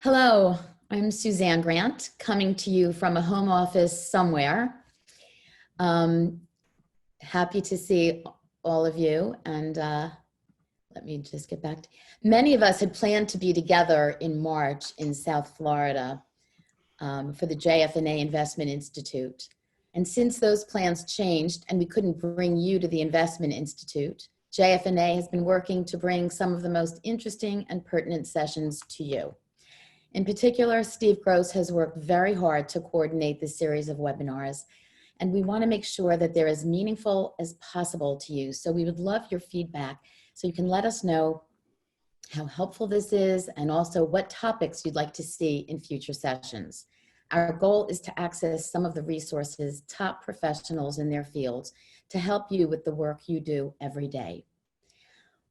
Hello, I'm Suzanne Grant, coming to you from a home office somewhere. Happy to see all of you, and let me just get back to, many of us had planned to be together in March in South Florida for the JF&A Investment Institute. And since those plans changed and we couldn't bring you to the Investment Institute, JF&A has been working to bring some of the most interesting and pertinent sessions to you. In particular, Steve Gross has worked very hard to coordinate this series of webinars, and we want to make sure that they're as meaningful as possible to you. So we would love your feedback, so you can let us know how helpful this is and also what topics you'd like to see in future sessions. Our goal is to access some of the resources, top professionals in their fields, to help you with the work you do every day.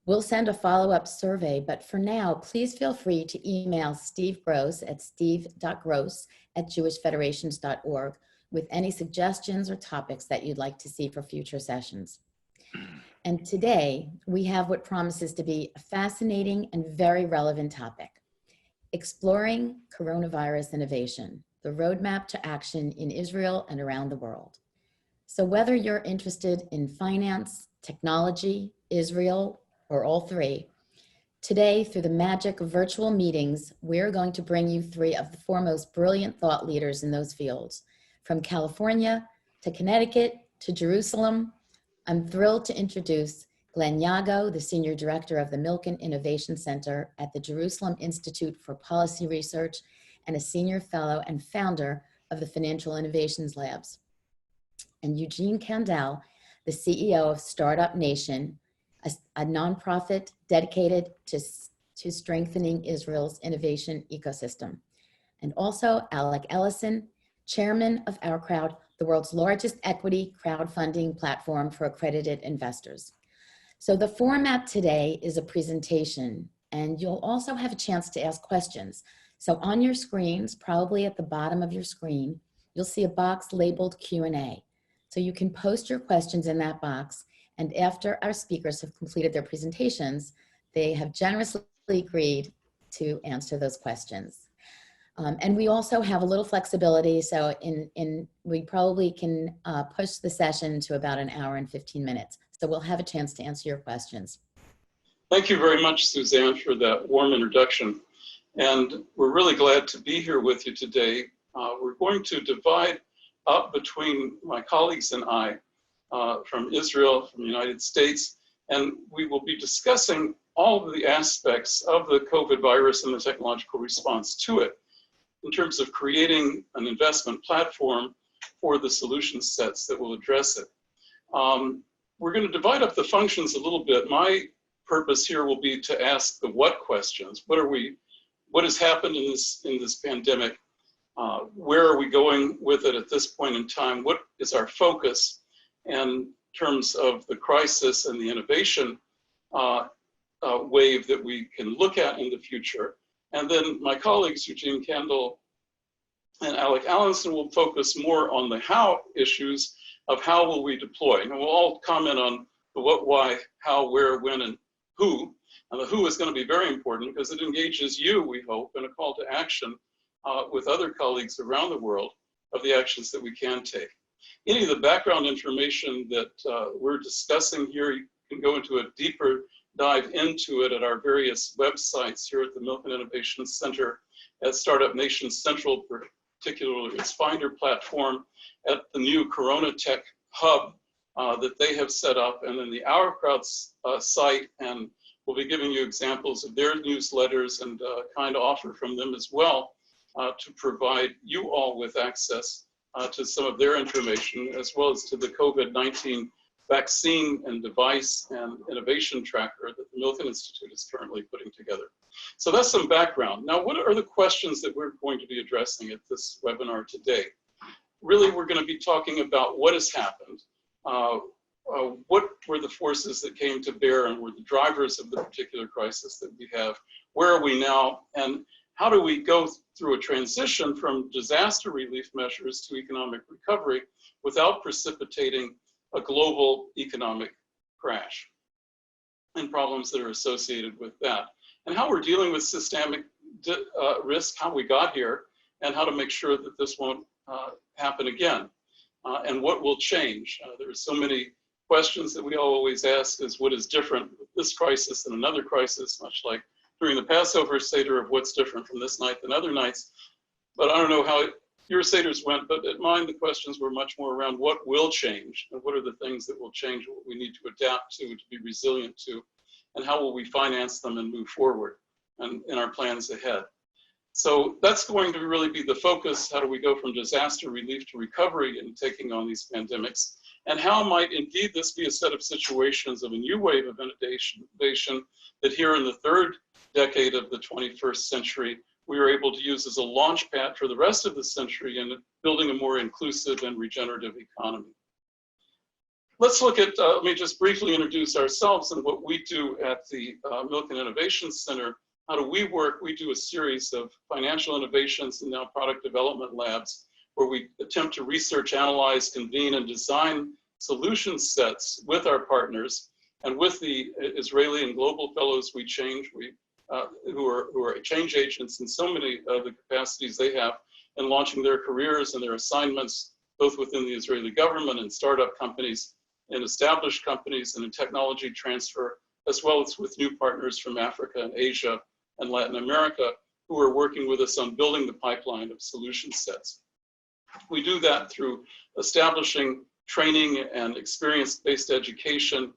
We'll send a follow-up survey, but for now, please feel free to email Steve Gross at steve.gross@jewishfederations.org with any suggestions or topics that you'd like to see for future sessions. And today, we have what promises to be a fascinating and very relevant topic: exploring coronavirus innovation, the roadmap to action in Israel and around the world. So whether you're interested in finance, technology, Israel, or all three, today, through the magic of virtual meetings, we're going to bring you three of the foremost brilliant thought leaders in those fields. From California to Connecticut to Jerusalem, I'm thrilled to introduce Glenn Yago, the Senior Director of the Milken Innovation Center at the Jerusalem Institute for Policy Research and a Senior Fellow and founder of the Financial Innovations Labs, and Eugene Kandel, the CEO of Startup Nation, a nonprofit dedicated to strengthening Israel's innovation ecosystem. And also Alec Ellison, chairman of Our Crowd, the world's largest equity crowdfunding platform for accredited investors. So the format today is a presentation, and you'll also have a chance to ask questions. So on your screens, probably at the bottom of your screen, you'll see a box labeled Q&A. So you can post your questions in that box, and after our speakers have completed their presentations, they have generously agreed to answer those questions. And we also have a little flexibility, so we probably can push the session to about an hour and 15 minutes. So we'll have a chance to answer your questions. Thank you very much, Suzanne, for that warm introduction. And we're really glad to be here with you today. We're going to divide up between my colleagues and I from Israel, from the United States, and we will be discussing all of the aspects of the COVID virus and the technological response to it in terms of creating an investment platform for the solution sets that will address it. We're going to divide up the functions a little bit. My purpose here will be to ask the what questions. What has happened in this pandemic? Where are we going with it at this point in time? What is our focus in terms of the crisis and the innovation wave that we can look at in the future? And then my colleagues, Eugene Kandel and Alec Ellison, will focus more on the how issues of how will we deploy. And we'll all comment on the what, why, how, where, when, and who. And the who is going to be very important because it engages you, we hope, in a call to action with other colleagues around the world of the actions that we can take. Any of the background information that we're discussing here, you can go into a deeper dive into it at our various websites here at the Milken Innovation Center, at Startup Nation Central, particularly its Finder platform, at the new Corona Tech Hub that they have set up, and then the Our Crowd site, and we'll be giving you examples of their newsletters and kind offer from them as well to provide you all with access to some of their information, as well as to the COVID-19 vaccine and device and innovation tracker that the Milken Institute is currently putting together. So that's some background. Now, what are the questions that we're going to be addressing at this webinar today? Really, we're going to be talking about what has happened, what were the forces that came to bear and were the drivers of the particular crisis that we have, where are we now, and how do we go through a transition from disaster relief measures to economic recovery without precipitating a global economic crash and problems that are associated with that, and how we're dealing with systemic risk, how we got here, and how to make sure that this won't happen again, and what will change. There are so many questions that we always ask is what is different with this crisis than another crisis, much like during the Passover Seder of what's different from this night than other nights. But I don't know how your Seders went, but at mine, the questions were much more around what will change and what are the things that will change, what we need to adapt to be resilient to, and how will we finance them and move forward and in our plans ahead. So that's going to really be the focus. How do we go from disaster relief to recovery in taking on these pandemics? And how might indeed this be a set of situations of a new wave of innovation that here in the third decade of the 21st century, we are able to use as a launch pad for the rest of the century in building a more inclusive and regenerative economy. Let's look at, let me just briefly introduce ourselves and what we do at the Milken Innovation Center. How do we work? We do a series of financial innovations and now product development labs where we attempt to research, analyze, convene, and design solution sets with our partners and with the Israeli and global fellows we change, who are change agents in so many of the capacities they have in launching their careers and their assignments, both within the Israeli government and startup companies, in established companies and in technology transfer, as well as with new partners from Africa and Asia and Latin America who are working with us on building the pipeline of solution sets. We do that through establishing training and experience-based education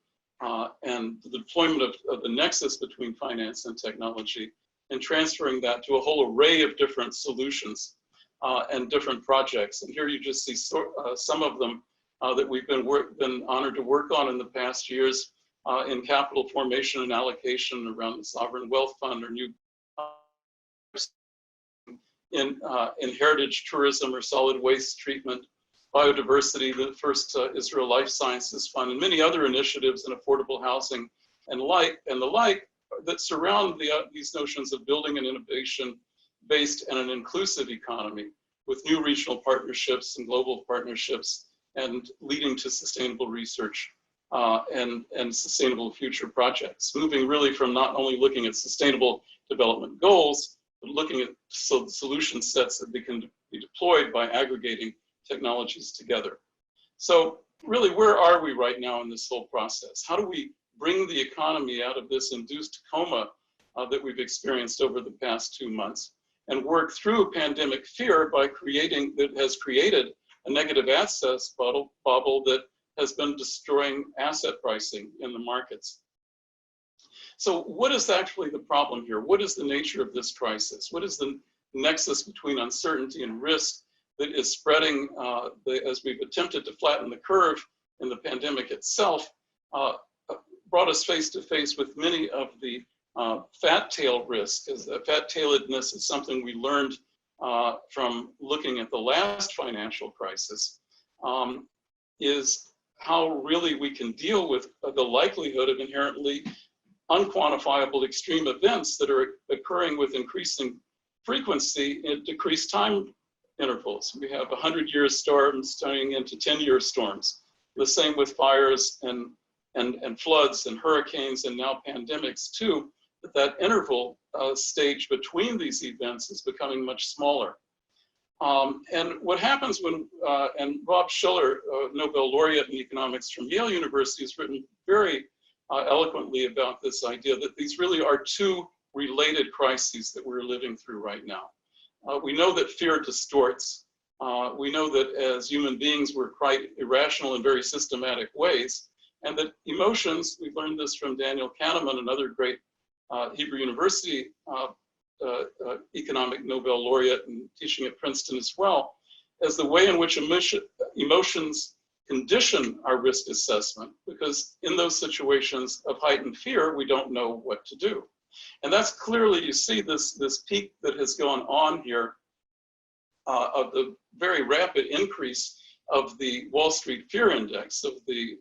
and the deployment of the nexus between finance and technology and transferring that to a whole array of different solutions and different projects. And here you just see some of them that we've been honored to work on in the past years in capital formation and allocation around the Sovereign Wealth Fund or new in heritage tourism or solid waste treatment, biodiversity, the first Israel Life Sciences Fund, and many other initiatives in affordable housing and the like that surround these notions of building an innovation-based and an inclusive economy with new regional partnerships and global partnerships and leading to sustainable research and sustainable future projects. Moving really from not only looking at sustainable development goals, but looking at solution sets that can be deployed by aggregating technologies together. So really, where are we right now in this whole process? How do we bring the economy out of this induced coma that we've experienced over the past 2 months and work through pandemic fear by that has created a negative access bubble that has been destroying asset pricing in the markets. So what is actually the problem here? What is the nature of this crisis? What is the nexus between uncertainty and risk that is spreading as we've attempted to flatten the curve in the pandemic itself, brought us face to face with many of the fat tail risk, as the fat tailedness is something we learned from looking at the last financial crisis, is how really we can deal with the likelihood of inherently unquantifiable extreme events that are occurring with increasing frequency in decreased time intervals. We have 100-year storms turning into 10-year storms. The same with fires and floods and hurricanes and now pandemics too, that interval stage between these events is becoming much smaller. And what happens when, and Rob Shiller, Nobel laureate in economics from Yale University, has written very eloquently about this idea that these really are two related crises that we're living through right now. We know that fear distorts. We know that as human beings, we're quite irrational in very systematic ways, and that emotions, we've learned this from Daniel Kahneman, another great Hebrew University economic Nobel laureate and teaching at Princeton as well, as the way in which emotions condition our risk assessment, because in those situations of heightened fear, we don't know what to do. And that's clearly, you see this peak that has gone on here of the very rapid increase of the Wall Street Fear Index, of the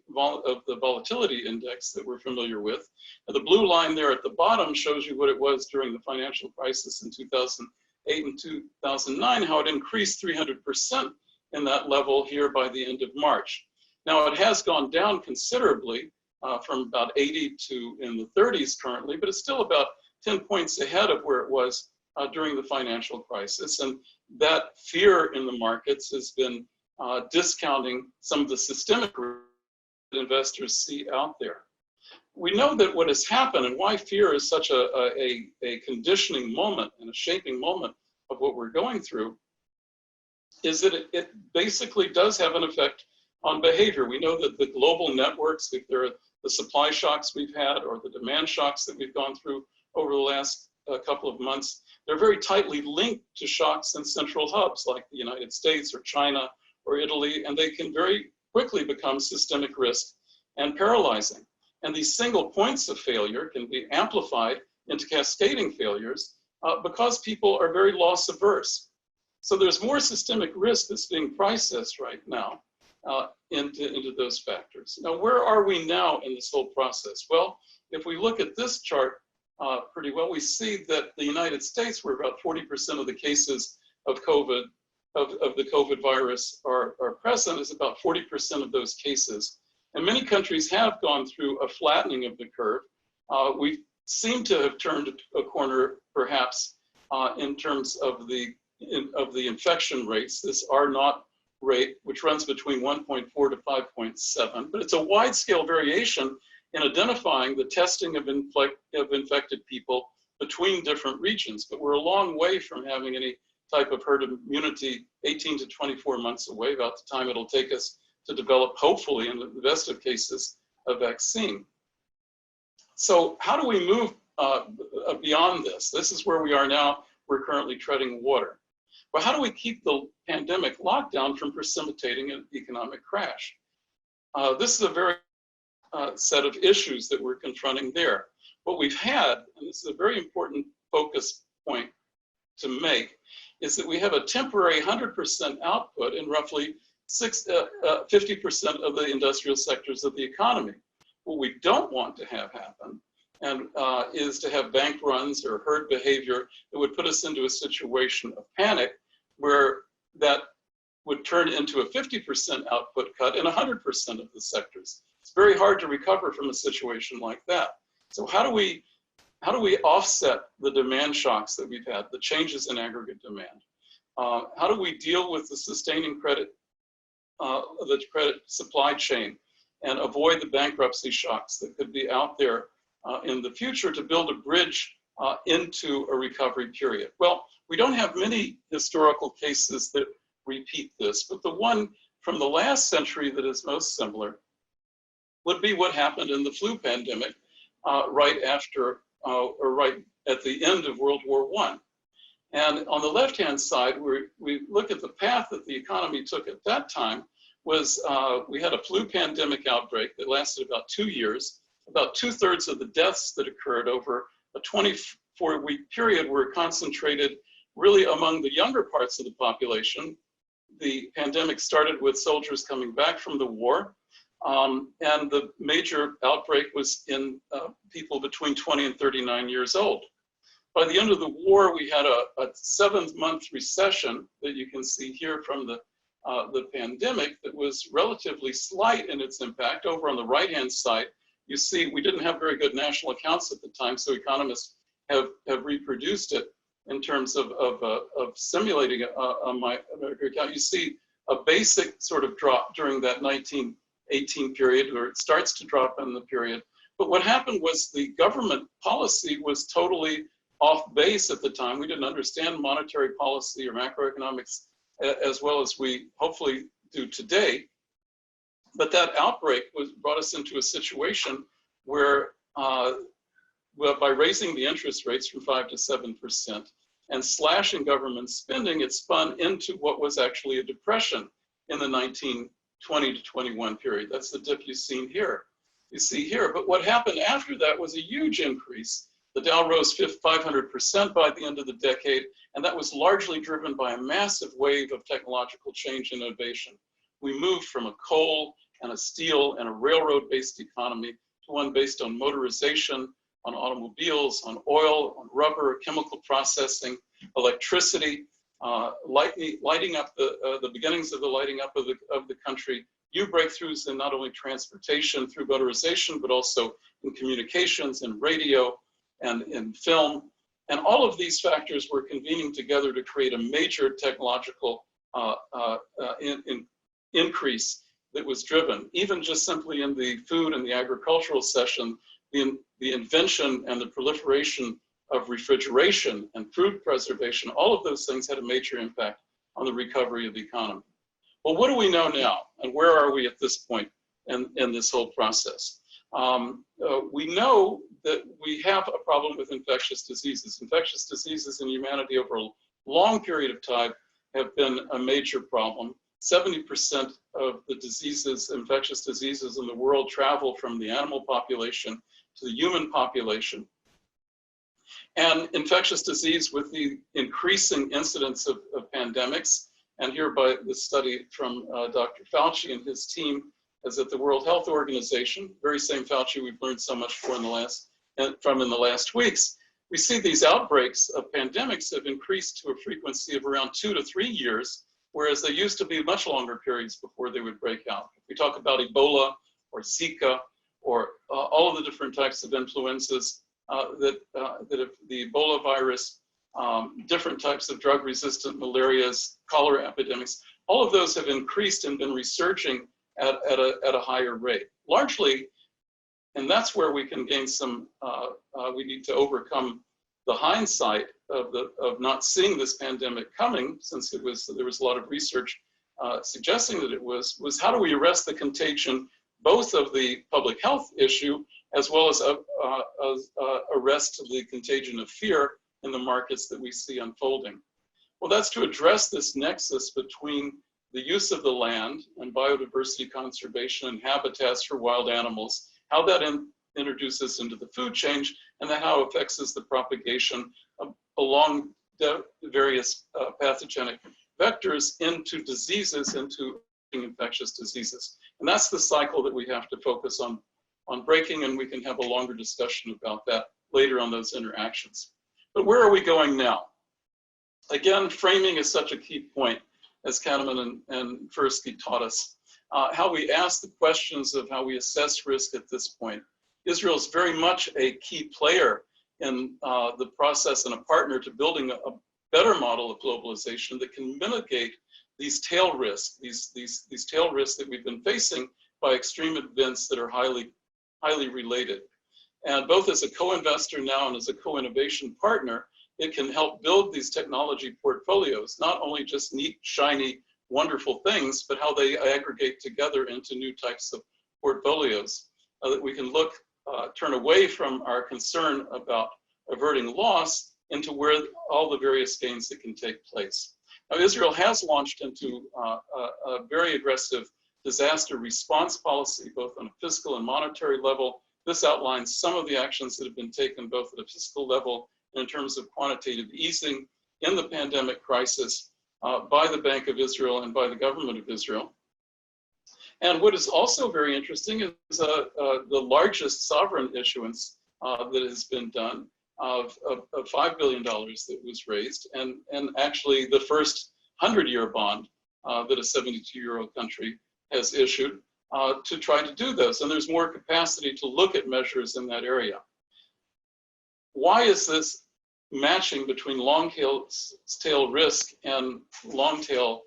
volatility index that we're familiar with. And the blue line there at the bottom shows you what it was during the financial crisis in 2008 and 2009, how it increased 300% in that level here by the end of March. Now it has gone down considerably from about 80 to in the 30s currently, but it's still about 10 points ahead of where it was during the financial crisis. And that fear in the markets has been discounting some of the systemic risk that investors see out there. We know that what has happened and why fear is such a conditioning moment and a shaping moment of what we're going through is that it basically does have an effect on behavior. We know that the global networks, if there are the supply shocks we've had or the demand shocks that we've gone through over the last couple of months, they're very tightly linked to shocks in central hubs like the United States or China or Italy, and they can very quickly become systemic risk and paralyzing. And these single points of failure can be amplified into cascading failures because people are very loss averse. So there's more systemic risk that's being processed right now into those factors. Now, where are we now in this whole process? Well, if we look at this chart pretty well, we see that the United States, where about 40% of the cases of COVID, of the COVID virus are present, is about 40% of those cases. And many countries have gone through a flattening of the curve. We seem to have turned a corner, perhaps, in terms of the infection rates. This R0 rate, which runs between 1.4 to 5.7, but it's a wide-scale variation in identifying the testing of infected people between different regions. But we're a long way from having any type of herd immunity, 18 to 24 months away, about the time it'll take us to develop, hopefully, in the best of cases, a vaccine. So how do we move beyond this? This is where we are now. We're currently treading water. But how do we keep the pandemic lockdown from precipitating an economic crash? This is a very set of issues that we're confronting there. What we've had, and this is a very important focus point to make, is that we have a temporary 100% output in roughly 50% of the industrial sectors of the economy. What we don't want to have happen and is to have bank runs or herd behavior that would put us into a situation of panic where that would turn into a 50% output cut in 100% of the sectors. It's very hard to recover from a situation like that. So how do we offset the demand shocks that we've had, the changes in aggregate demand? How do we deal with the sustaining credit, the credit supply chain, and avoid the bankruptcy shocks that could be out there in the future to build a bridge into a recovery period? Well, we don't have many historical cases that repeat this, but the one from the last century that is most similar would be what happened in the flu pandemic right after or right at the end of World War I. And on the left-hand side, we look at the path that the economy took at that time. Was we had a flu pandemic outbreak that lasted about 2 years. About 2/3 of the deaths that occurred over a 24-week period were concentrated really among the younger parts of the population. The pandemic started with soldiers coming back from the war, and the major outbreak was in people between 20 and 39 years old. By the end of the war, we had a 7-month recession that you can see here from the pandemic that was relatively slight in its impact. Over on the right-hand side, you see we didn't have very good national accounts at the time, so economists have reproduced it in terms of simulating a American account. You see a basic sort of drop during that 1918 period, where it starts to drop in the period. But what happened was the government policy was totally off base at the time. We didn't understand monetary policy or macroeconomics as well as we hopefully do today. But that outbreak brought us into a situation where, well, by raising the interest rates from 5 to 7% and slashing government spending, it spun into what was actually a depression in the 1920 to 21 period. That's the dip you see here. But what happened after that was a huge increase. The Dow rose 500% by the end of the decade, and that was largely driven by a massive wave of technological change and innovation. We moved from a coal and a steel and a railroad-based economy to one based on motorization, on automobiles, on oil, on rubber, chemical processing, electricity, lighting up the beginnings of the lighting up of the country. New breakthroughs in not only transportation through motorization, but also in communications and radio and in film. And all of these factors were convening together to create a major technological increase that was driven, even just simply in the food and the agricultural session, the invention and the proliferation of refrigeration and food preservation, all of those things had a major impact on the recovery of the economy. Well, what do we know now? And where are we at this point in this whole process? We know that we have a problem with infectious diseases. Infectious diseases in humanity over a long period of time have been a major problem. 70% of the diseases, infectious diseases in the world travel from the animal population to the human population. And infectious disease, with the increasing incidence of pandemics, and here by the study from Dr. Fauci and his team, is at the World Health Organization, very same Fauci we've learned so much from in the last weeks. We see these outbreaks of pandemics have increased to a frequency of around 2 to 3 years, whereas they used to be much longer periods before they would break out. If we talk about Ebola or Zika or all of the different types of influenzas that have the Ebola virus, different types of drug-resistant malarias, cholera epidemics, all of those have increased and been resurging at a higher rate. Largely, and that's where we can gain some, we need to overcome the hindsight of not seeing this pandemic coming, since there was a lot of research suggesting that it was how do we arrest the contagion, both of the public health issue, as well as arrest the contagion of fear in the markets that we see unfolding. Well, that's to address this nexus between the use of the land and biodiversity conservation and habitats for wild animals, how that introduces into the food chain, and then how it affects the propagation along the various pathogenic vectors into diseases, into infectious diseases. And that's the cycle that we have to focus on breaking, and we can have a longer discussion about that later on those interactions. But where are we going now? Again, framing is such a key point, as Kahneman and Tversky taught us. How we ask the questions of how we assess risk at this point. Israel is very much a key player in the process and a partner to building a better model of globalization that can mitigate these tail risks, these tail risks that we've been facing by extreme events that are highly related. And both as a co-investor now and as a co-innovation partner, it can help build these technology portfolios, not only just neat, shiny, wonderful things, but how they aggregate together into new types of portfolios that we can turn away from our concern about averting loss into where all the various gains that can take place. Now, Israel has launched into a very aggressive disaster response policy, both on a fiscal and monetary level. This outlines some of the actions that have been taken both at a fiscal level and in terms of quantitative easing in the pandemic crisis by the Bank of Israel and by the government of Israel. And what is also very interesting is the largest sovereign issuance that has been done of $5 billion that was raised, and actually the first 100-year bond that a 72-year-old country has issued to try to do this. And there's more capacity to look at measures in that area. Why is this matching between long-tail risk and long-term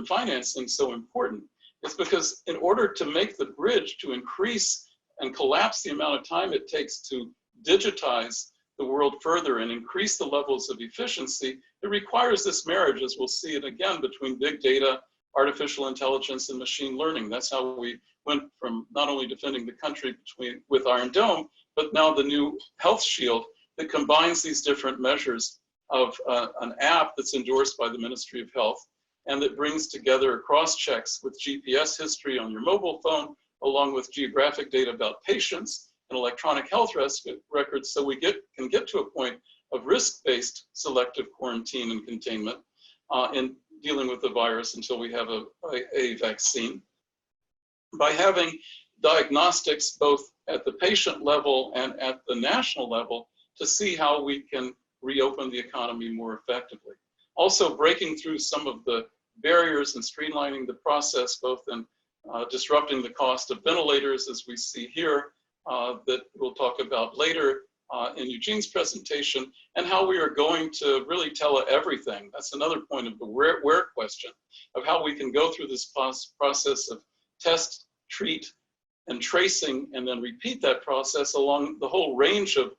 financing so important? It's because in order to make the bridge to increase and collapse the amount of time it takes to digitize the world further and increase the levels of efficiency, it requires this marriage, as we'll see it again, between big data, artificial intelligence, and machine learning. That's how we went from not only defending the country with Iron Dome, but now the new Health Shield that combines these different measures of an app that's endorsed by the Ministry of Health and that brings together cross-checks with GPS history on your mobile phone, along with geographic data about patients and electronic health records, so we can get to a point of risk-based selective quarantine and containment in dealing with the virus until we have a vaccine. By having diagnostics both at the patient level and at the national level to see how we can reopen the economy more effectively. Also breaking through some of the barriers and streamlining the process, both in disrupting the cost of ventilators, as we see here, that we'll talk about later, in Eugene's presentation, and how we are going to really tele everything. That's another point of the where question, of how we can go through this process of test, treat, and tracing, and then repeat that process along the whole range of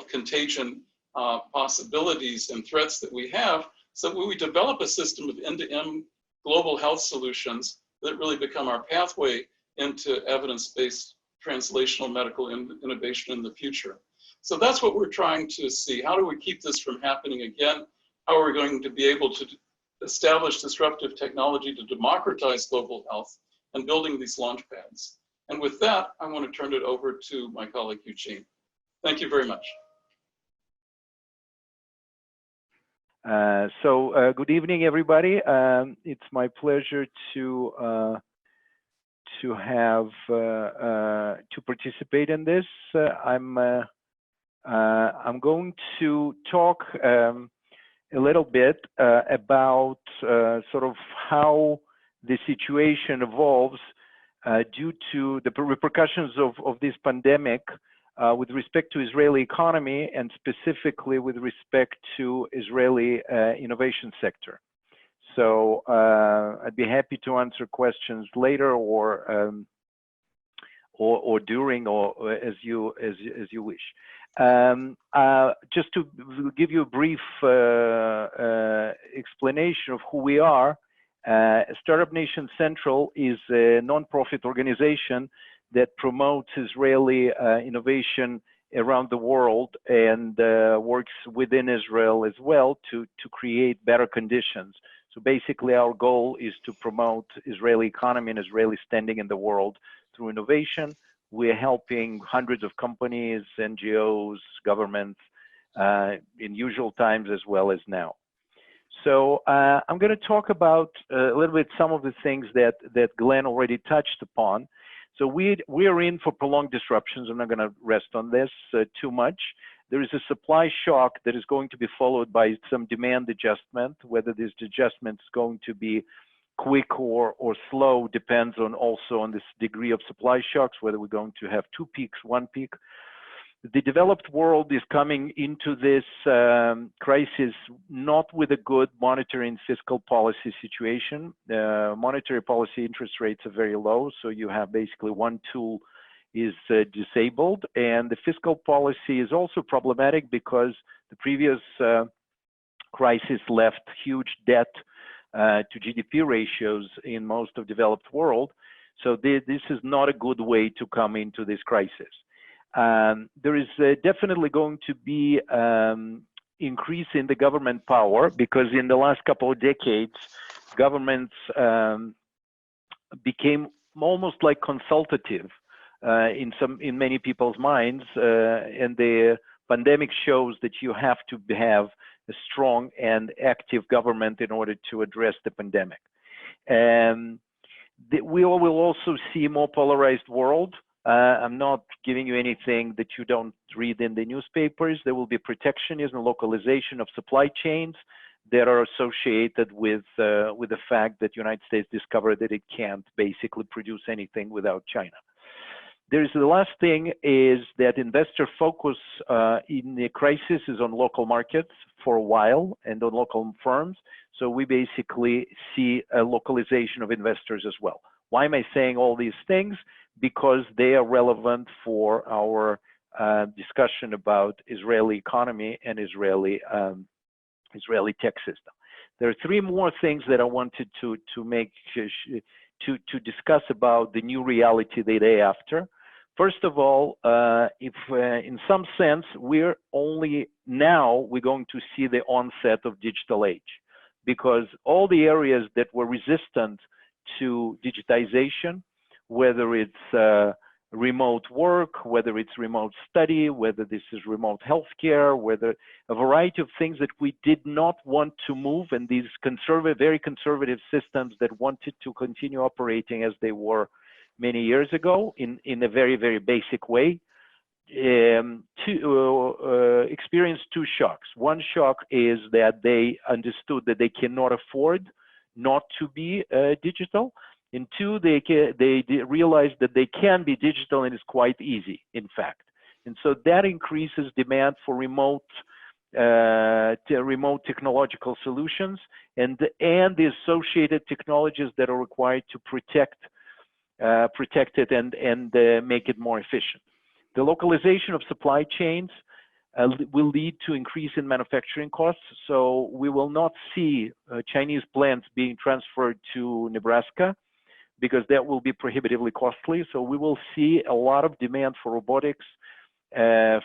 contagion possibilities and threats that we have, so that we develop a system of end-to-end global health solutions that really become our pathway into evidence-based translational medical innovation in the future. So that's what we're trying to see. How do we keep this from happening again? How are we going to be able to establish disruptive technology to democratize global health and building these launch pads? And with that, I want to turn it over to my colleague, Eugene. Thank you very much. Good evening, everybody. It's my pleasure to participate in this. I'm going to talk a little bit about sort of how the situation evolves due to the repercussions of this pandemic with respect to Israeli economy, and specifically with respect to Israeli innovation sector. So I'd be happy to answer questions later, or during, or as you wish. Just to give you a brief explanation of who we are, Startup Nation Central is a non-profit organization that promotes Israeli innovation around the world, and works within Israel as well to create better conditions. So basically our goal is to promote Israeli economy and Israeli standing in the world through innovation. We're helping hundreds of companies, NGOs, governments in usual times as well as now. So I'm going to talk about a little bit some of the things that Glenn already touched upon. So we are in for prolonged disruptions. I'm not going to rest on this too much. There is a supply shock that is going to be followed by some demand adjustment. Whether this adjustment is going to be quick or slow depends also on this degree of supply shocks, whether we're going to have two peaks, one peak. The developed world is coming into this crisis not with a good monetary and fiscal policy situation. Monetary policy interest rates are very low, so you have basically one tool is disabled, and the fiscal policy is also problematic because the previous crisis left huge debt to GDP ratios in most of the developed world. So this is not a good way to come into this crisis. There is definitely going to be increase in the government power, because in the last couple of decades, governments became almost like consultative in many people's minds, and the pandemic shows that you have to have a strong and active government in order to address the pandemic. We will also see a more polarized world. I'm not giving you anything that you don't read in the newspapers. There will be protectionism and localization of supply chains that are associated with the fact that the United States discovered that it can't basically produce anything without China. There's the last thing is that investor focus in the crisis is on local markets for a while and on local firms. So we basically see a localization of investors as well. Why am I saying all these things? Because they are relevant for our discussion about Israeli economy and Israeli tech system. There are three more things that I wanted to discuss about the new reality the day after. First of all, if in some sense we're only now we're going to see the onset of digital age, because all the areas that were resistant to digitization, whether it's remote work, whether it's remote study, whether this is remote healthcare, whether a variety of things that we did not want to move, and these very conservative systems that wanted to continue operating as they were many years ago in a very, very basic way, experienced two shocks. One shock is that they understood that they cannot afford not to be digital. And two, they realized that they can be digital, and it's quite easy, in fact. And so that increases demand for remote technological solutions and the associated technologies that are required to protect it and make it more efficient. The localization of supply chains will lead to increase in manufacturing costs. So we will not see Chinese plants being transferred to Nebraska because that will be prohibitively costly. So we will see a lot of demand for robotics,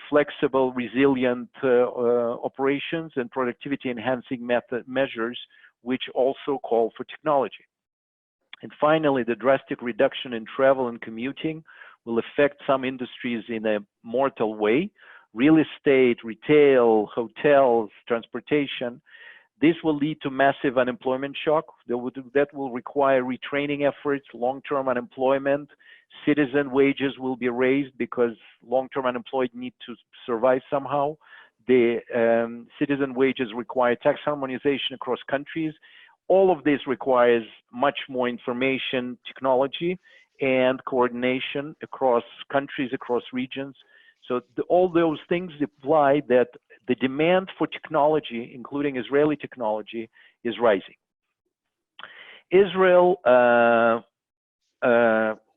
flexible, resilient operations and productivity enhancing measures, which also call for technology. And finally, the drastic reduction in travel and commuting will affect some industries in a mortal way. Real estate, retail, hotels, transportation. This will lead to massive unemployment shock. That will require retraining efforts, long-term unemployment. Citizen wages will be raised because long-term unemployed need to survive somehow. The citizen wages require tax harmonization across countries. All of this requires much more information technology and coordination across countries, across regions. So all those things imply that the demand for technology, including Israeli technology, is rising. Israel,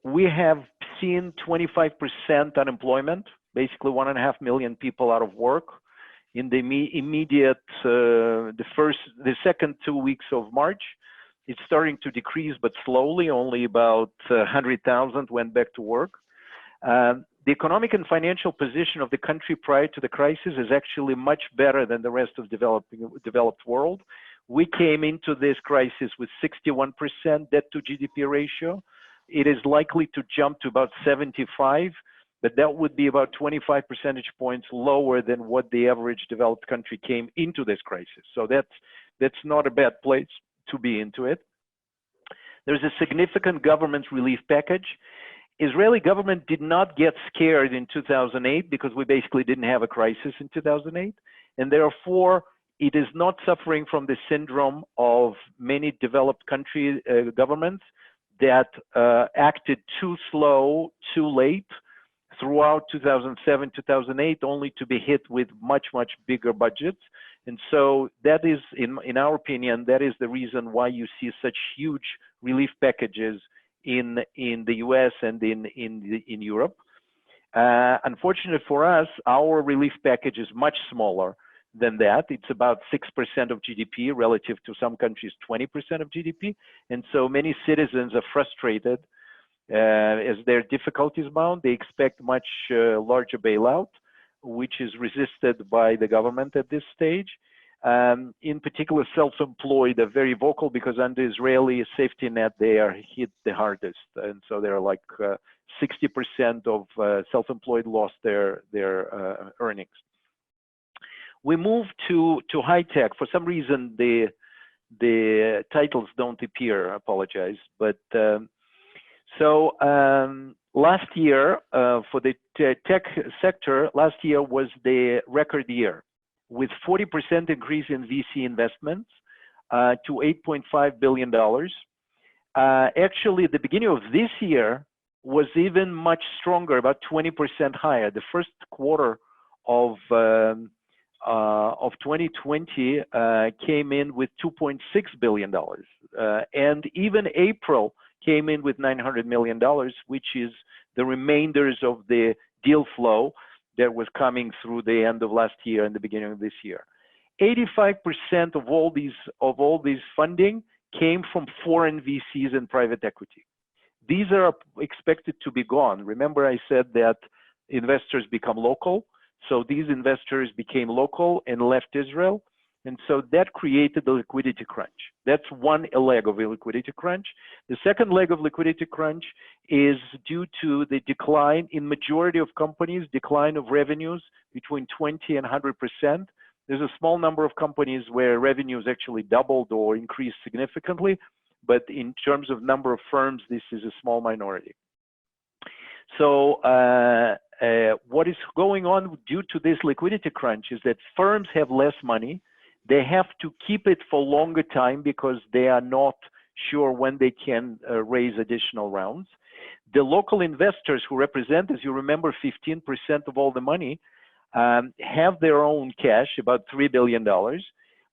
we have seen 25% unemployment, basically 1.5 million people out of work in the immediate, the second 2 weeks of March. It's starting to decrease, but slowly. Only about 100,000 went back to work. The economic and financial position of the country prior to the crisis is actually much better than the rest of developed world. We came into this crisis with 61% debt to GDP ratio. It is likely to jump to about 75, but that would be about 25 percentage points lower than what the average developed country came into this crisis. So that's not a bad place to be into it. There's a significant government relief package. Israeli government did not get scared in 2008 because we basically didn't have a crisis in 2008. And therefore, it is not suffering from the syndrome of many developed country governments that acted too slow, too late throughout 2007, 2008, only to be hit with much, much bigger budgets. And so that is, in our opinion, that is the reason why you see such huge relief packages in the US and in Europe. Unfortunately for us, our relief package is much smaller than that. It's about 6% of GDP relative to some countries, 20% of GDP. And so many citizens are frustrated as their difficulties mount. They expect much larger bailout, which is resisted by the government at this stage. In particular, self-employed are very vocal because under Israeli safety net, they are hit the hardest. And so they're like 60% of self-employed lost their earnings. We move to high tech. For some reason, the titles don't appear. I apologize. But so last year, for the tech sector, last year was the record year, with 40% increase in VC investments to $8.5 billion. Actually, the beginning of this year was even much stronger, about 20% higher. The first quarter of 2020 came in with $2.6 billion. And even April came in with $900 million, which is the remainders of the deal flow that was coming through the end of last year and the beginning of this year. 85% of all these funding came from foreign VCs and private equity. These are expected to be gone. Remember, I said that investors become local. So these investors became local and left Israel. And so that created the liquidity crunch. That's one leg of a liquidity crunch. The second leg of liquidity crunch is due to the decline in majority of companies, decline of revenues between 20 and 100%. There's a small number of companies where revenues actually doubled or increased significantly. But in terms of number of firms, this is a small minority. So what is going on due to this liquidity crunch is that firms have less money. They have to keep it for longer time because they are not sure when they can raise additional rounds. The local investors who represent, as you remember, 15% of all the money, have their own cash, about $3 billion.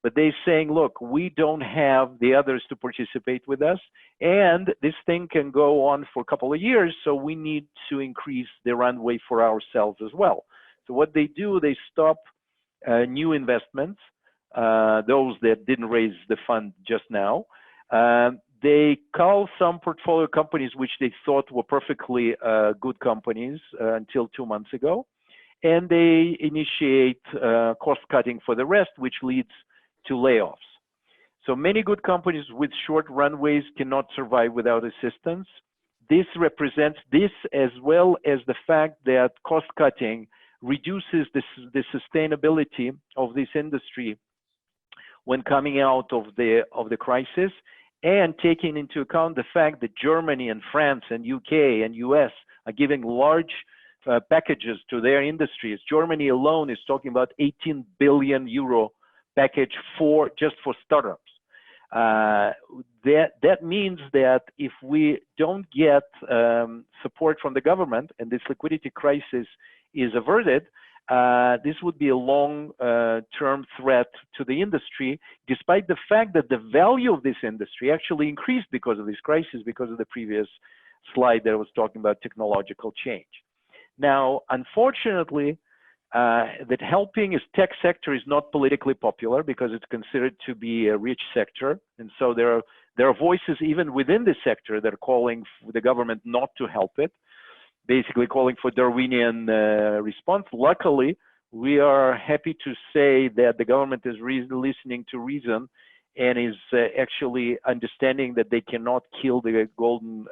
But they're saying, look, we don't have the others to participate with us, and this thing can go on for a couple of years, so we need to increase the runway for ourselves as well. So what they do, they stop new investments, those that didn't raise the fund just now. They call some portfolio companies which they thought were perfectly good companies until 2 months ago, and they initiate cost cutting for the rest, which leads to layoffs. So many good companies with short runways cannot survive without assistance. This represents this, as well as the fact that cost cutting reduces the sustainability of this industry when coming out of the crisis, and taking into account the fact that Germany and France and UK and US are giving large packages to their industries. Germany alone is talking about 18 billion euro package just for startups. That means that if we don't get support from the government and this liquidity crisis is averted, this would be a long-term threat to the industry, despite the fact that the value of this industry actually increased because of this crisis, because of the previous slide that I was talking about technological change. Now, unfortunately, that helping is tech sector is not politically popular because it's considered to be a rich sector. And so there are voices even within the sector that are calling for the government not to help it, basically calling for Darwinian response. Luckily, we are happy to say that the government is listening to reason and is actually understanding that they cannot kill the golden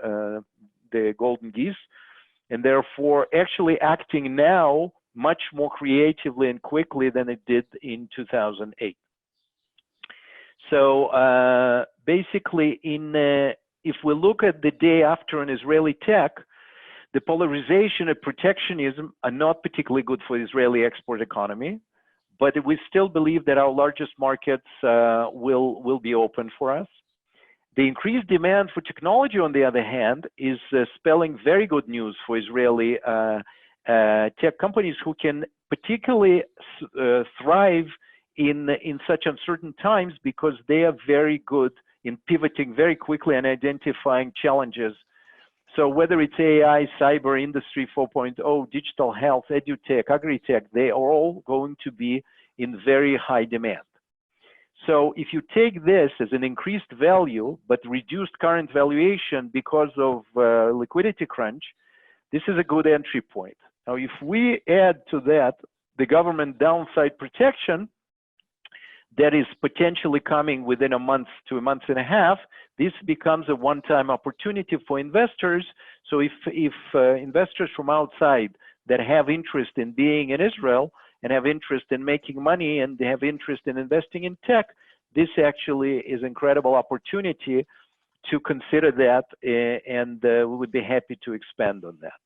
geese, and therefore actually acting now much more creatively and quickly than it did in 2008. So basically, if we look at the day after an Israeli tech, the polarization and protectionism are not particularly good for the Israeli export economy, but we still believe that our largest markets will be open for us. The increased demand for technology, on the other hand, is spelling very good news for Israeli tech companies who can particularly thrive in such uncertain times because they are very good in pivoting very quickly and identifying challenges. So whether it's AI, cyber, industry 4.0, digital health, edutech, agri-tech, they are all going to be in very high demand. So if you take this as an increased value, but reduced current valuation because of liquidity crunch, this is a good entry point. Now, if we add to that the government downside protection that is potentially coming within a month to a month and a half, this becomes a one-time opportunity for investors. So if investors from outside that have interest in being in Israel and have interest in making money and they have interest in investing in tech, this actually is an incredible opportunity to consider that, and we would be happy to expand on that.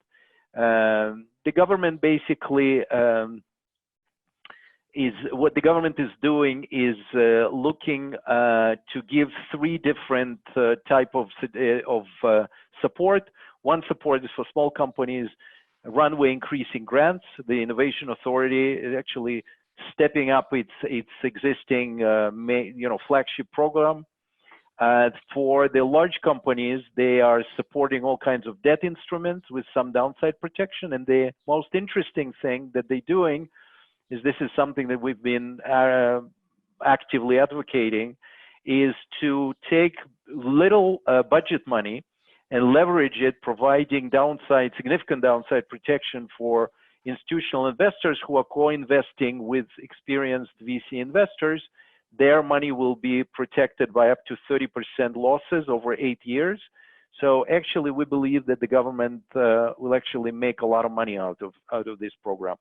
The government basically what the government is doing is looking to give three different type of support. One support is for small companies, runway increasing grants. The Innovation Authority is actually stepping up its existing flagship program. For the large companies, they are supporting all kinds of debt instruments with some downside protection. And the most interesting thing that they're doing is, this is something that we've been actively advocating, is to take little budget money and leverage it, providing significant downside protection for institutional investors who are co-investing with experienced VC investors. Their money will be protected by up to 30% losses over 8 years. So actually, we believe that the government will actually make a lot of money out of this program.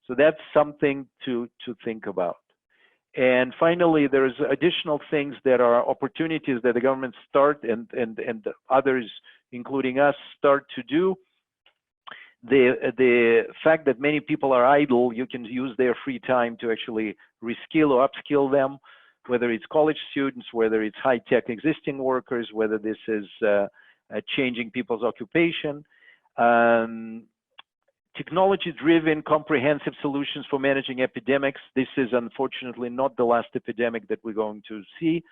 So that's something to think about. And finally, there's additional things that are opportunities that the government start and others, including us, start to do. The fact that many people are idle, you can use their free time to actually reskill or upskill them. whether it's college students, whether it's high-tech existing workers, whether this is changing people's occupation. Technology-driven comprehensive solutions for managing epidemics. This is unfortunately not the last epidemic that we're going to see.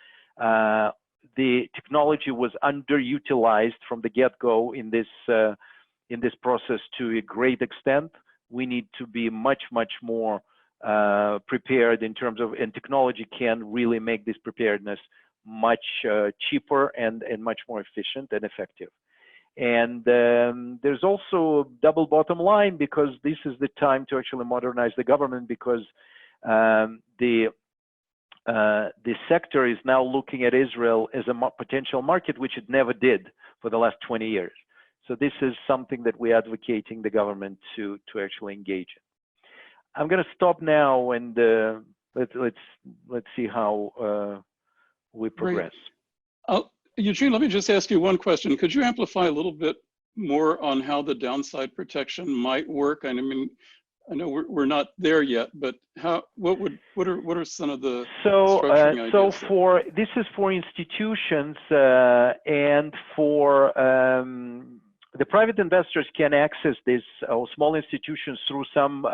The technology was underutilized from the get-go in this process to a great extent. We need to be much more prepared in terms of, and technology can really make this preparedness much cheaper and much more efficient and effective. And there's also a double bottom line, because this is the time to actually modernize the government, because the sector is now looking at Israel as a potential market, which it never did for the last 20 years. So this is something that we're advocating the government to actually engage in. I'm going to stop now, and let's see how we progress. Eugene, let me just ask you one question. Could you amplify a little bit more on how the downside protection might work? I mean, I know we're not there yet, but what are some of the structuring ideas? This is for institutions, and for the private investors can access this, or small institutions, through some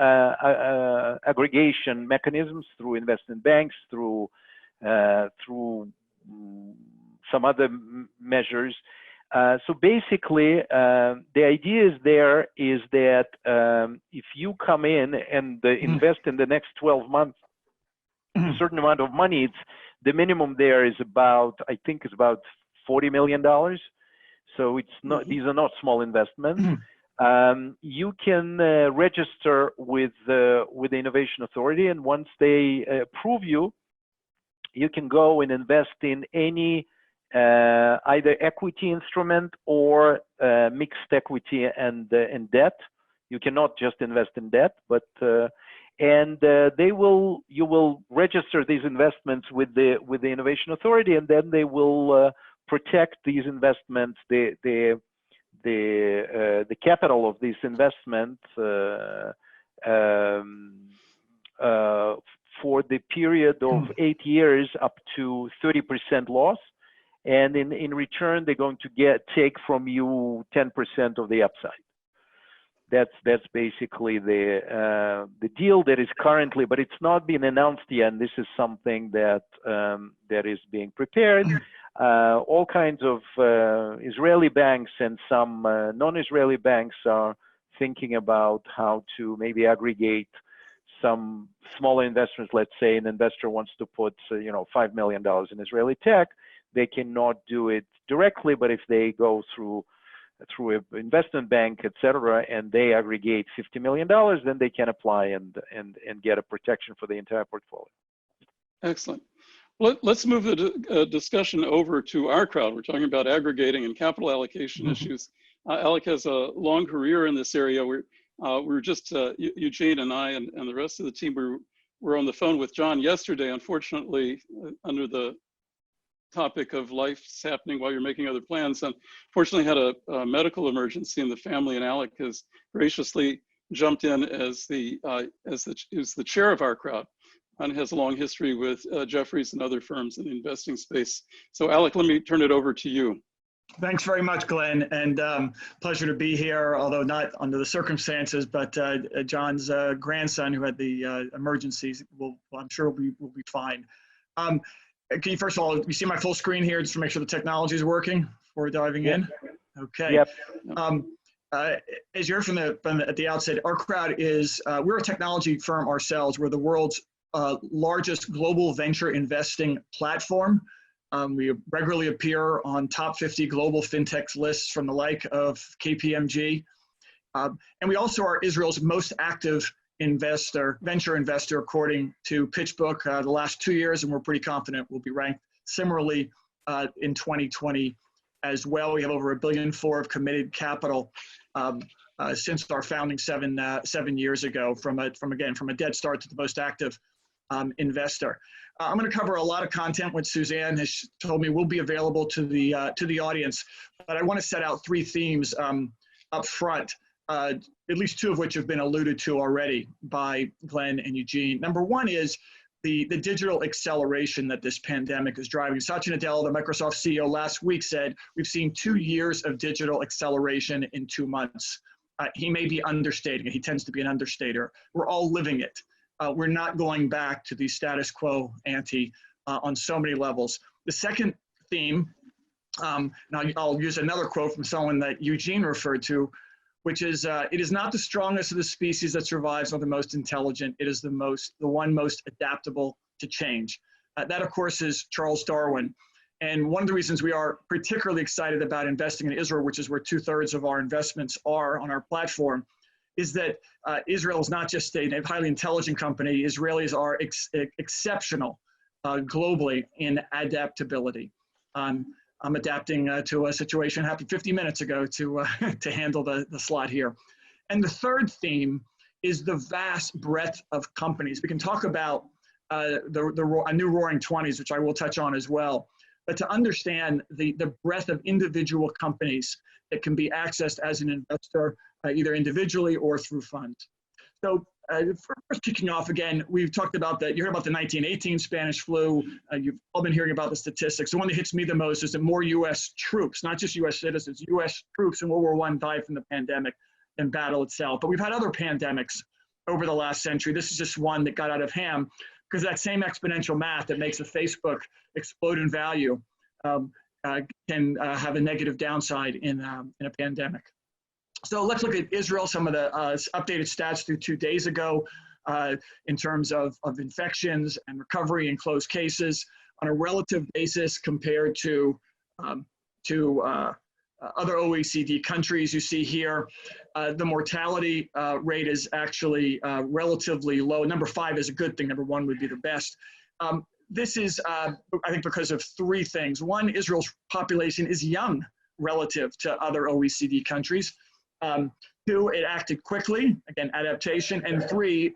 aggregation mechanisms, through investment banks, through some other measures. So basically, the idea is that if you come in and invest in the next 12 months, a certain amount of money, the minimum there is about, I think it's about $40 million. So it's not, these are not small investments. You can register with the Innovation Authority, and once they approve you, you can go and invest in any either equity instrument or mixed equity and debt. You cannot just invest in debt, but you will register these investments with the Innovation Authority, and then they will protect these investments, the capital of these investments for the period of 8 years up to 30% loss. And in return, they're going to take from you 10% of the upside. That's basically the deal that is currently, but it's not been announced yet. And this is something that that is being prepared. All kinds of Israeli banks and some non-Israeli banks are thinking about how to maybe aggregate some smaller investments. Let's say an investor wants to put $5 million in Israeli tech. They cannot do it directly, but if they go through an investment bank, etc., and they aggregate $50 million, then they can apply and get a protection for the entire portfolio. Excellent. Let's move the discussion over to our crowd. We're talking about aggregating and capital allocation issues. Alec has a long career in this area. We're just, Eugene and I and the rest of the team, were on the phone with John yesterday, unfortunately, under the topic of life's happening while you're making other plans. Unfortunately had a medical emergency in the family, and Alec has graciously jumped in as the chair of our crowd, and has a long history with Jefferies and other firms in the investing space. So Alec, let me turn it over to you. Thanks very much, Glenn, and pleasure to be here, although not under the circumstances, but John's grandson who had the emergencies, I'm sure will be fine. Can you, first of all, you see my full screen here just to make sure the technology is working before diving in? Okay. Yep. As you heard at the outset, our crowd is, we're a technology firm ourselves. We're the world's largest global venture investing platform. We regularly appear on top 50 global fintech lists from the like of KPMG. And we also are Israel's most active venture investor, according to PitchBook, the last 2 years, and we're pretty confident we'll be ranked similarly in 2020 as well. We have over $1.4 billion of committed capital since our founding seven years ago, from a dead start to the most active investor. I'm going to cover a lot of content, which Suzanne has told me will be available to the audience, but I want to set out 3 themes up front. At least 2 of which have been alluded to already by Glenn and Eugene. Number 1 is the digital acceleration that this pandemic is driving. Satya Nadella, the Microsoft CEO, last week said, we've seen 2 years of digital acceleration in 2 months. He may be understating it. He tends to be an understater. We're all living it. We're not going back to the status quo ante on so many levels. The second theme, now I'll use another quote from someone that Eugene referred to, which is, it is not the strongest of the species that survives or the most intelligent. It is the one most adaptable to change. That, of course, is Charles Darwin. And one of the reasons we are particularly excited about investing in Israel, which is where 2/3 of our investments are on our platform, is that Israel is not just a highly intelligent company. Israelis are exceptional globally in adaptability. I'm adapting to a situation happened 50 minutes ago to handle the slot here. And the third theme is the vast breadth of companies. We can talk about a new Roaring 20s, which I will touch on as well. But to understand the breadth of individual companies that can be accessed as an investor, either individually or through funds. So first kicking off again, we've talked about that. You heard about the 1918 Spanish flu. You've all been hearing about the statistics. The one that hits me the most is that more U.S. troops, not just U.S. citizens, U.S. troops in World War I died from the pandemic than battle itself. But we've had other pandemics over the last century. This is just one that got out of hand because that same exponential math that makes a Facebook explode in value can have a negative downside in a pandemic. So let's look at Israel, some of the updated stats through 2 days ago in terms of infections and recovery and closed cases on a relative basis compared to other OECD countries. You see here, the mortality rate is actually relatively low. Number 5 is a good thing. Number 1 would be the best. This is, I think, because of 3 things. 1, Israel's population is young relative to other OECD countries. 2, it acted quickly, again, adaptation. And 3,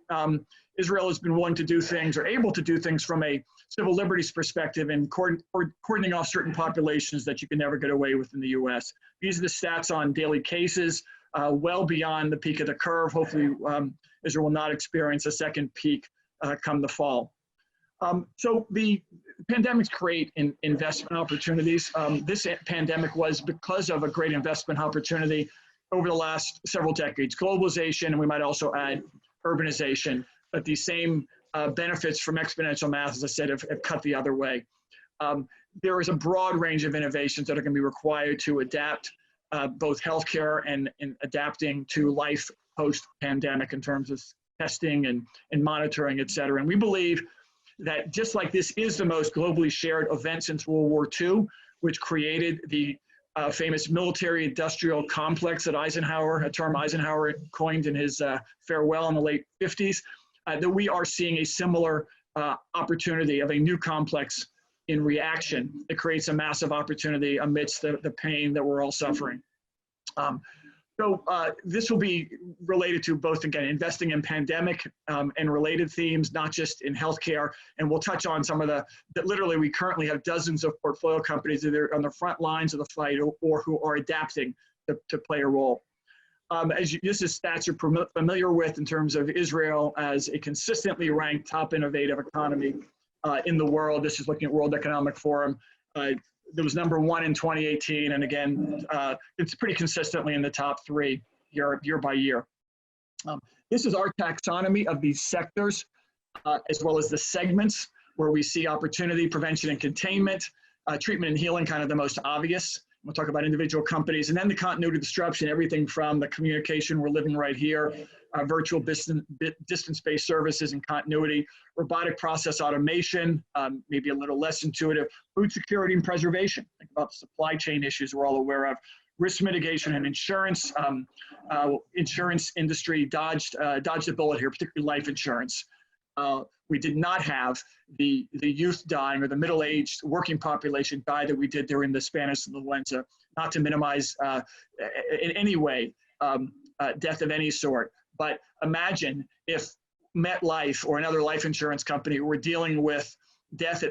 Israel has been willing to do things or able to do things from a civil liberties perspective and cordoning off certain populations that you can never get away with in the US. These are the stats on daily cases, well beyond the peak of the curve. Hopefully, Israel will not experience a second peak come the fall. So the pandemics create investment opportunities. This pandemic was because of a great investment opportunity over the last several decades. Globalization, and we might also add urbanization, but these same benefits from exponential math, as I said, have cut the other way. There is a broad range of innovations that are going to be required to adapt both healthcare and adapting to life post-pandemic in terms of testing and monitoring, et cetera. And we believe that just like this is the most globally shared event since World War II, which created the famous military-industrial complex that Eisenhower, a term Eisenhower coined in his farewell in the late 50s, that we are seeing a similar opportunity of a new complex in reaction that creates a massive opportunity amidst the pain that we're all suffering. So this will be related to both, again, investing in pandemic and related themes, not just in healthcare. And we'll touch on some of that literally we currently have dozens of portfolio companies that are on the front lines of the fight or who are adapting to play a role. This is stats you're familiar with in terms of Israel as a consistently ranked top innovative economy in the world. This is looking at World Economic Forum. It was number 1 in 2018, and again, it's pretty consistently in the top 3 year by year. This is our taxonomy of these sectors, as well as the segments where we see opportunity, prevention and containment, treatment and healing, kind of the most obvious. We'll talk about individual companies, and then the continuity disruption, everything from the communication we're living right here, virtual distance-based services and continuity, robotic process automation, maybe a little less intuitive, food security and preservation. Think about the supply chain issues we're all aware of, risk mitigation and insurance. Insurance industry dodged a bullet here, particularly life insurance. We did not have the youth dying or the middle-aged working population die that we did during the Spanish influenza, not to minimize in any way death of any sort. But imagine if MetLife or another life insurance company were dealing with death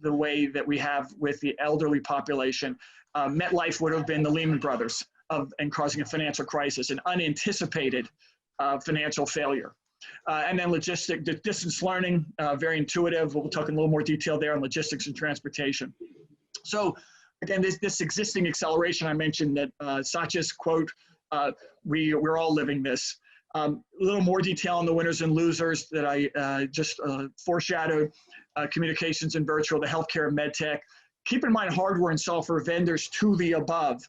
the way that we have with the elderly population. MetLife would have been the Lehman Brothers and causing a financial crisis, an unanticipated financial failure. And then distance learning, very intuitive. We'll talk in a little more detail there on logistics and transportation. So again, this existing acceleration I mentioned that Satya's quote, we're all living this. A little more detail on the winners and losers that I just foreshadowed, communications and virtual, the healthcare and medtech. Keep in mind hardware and software vendors to the above,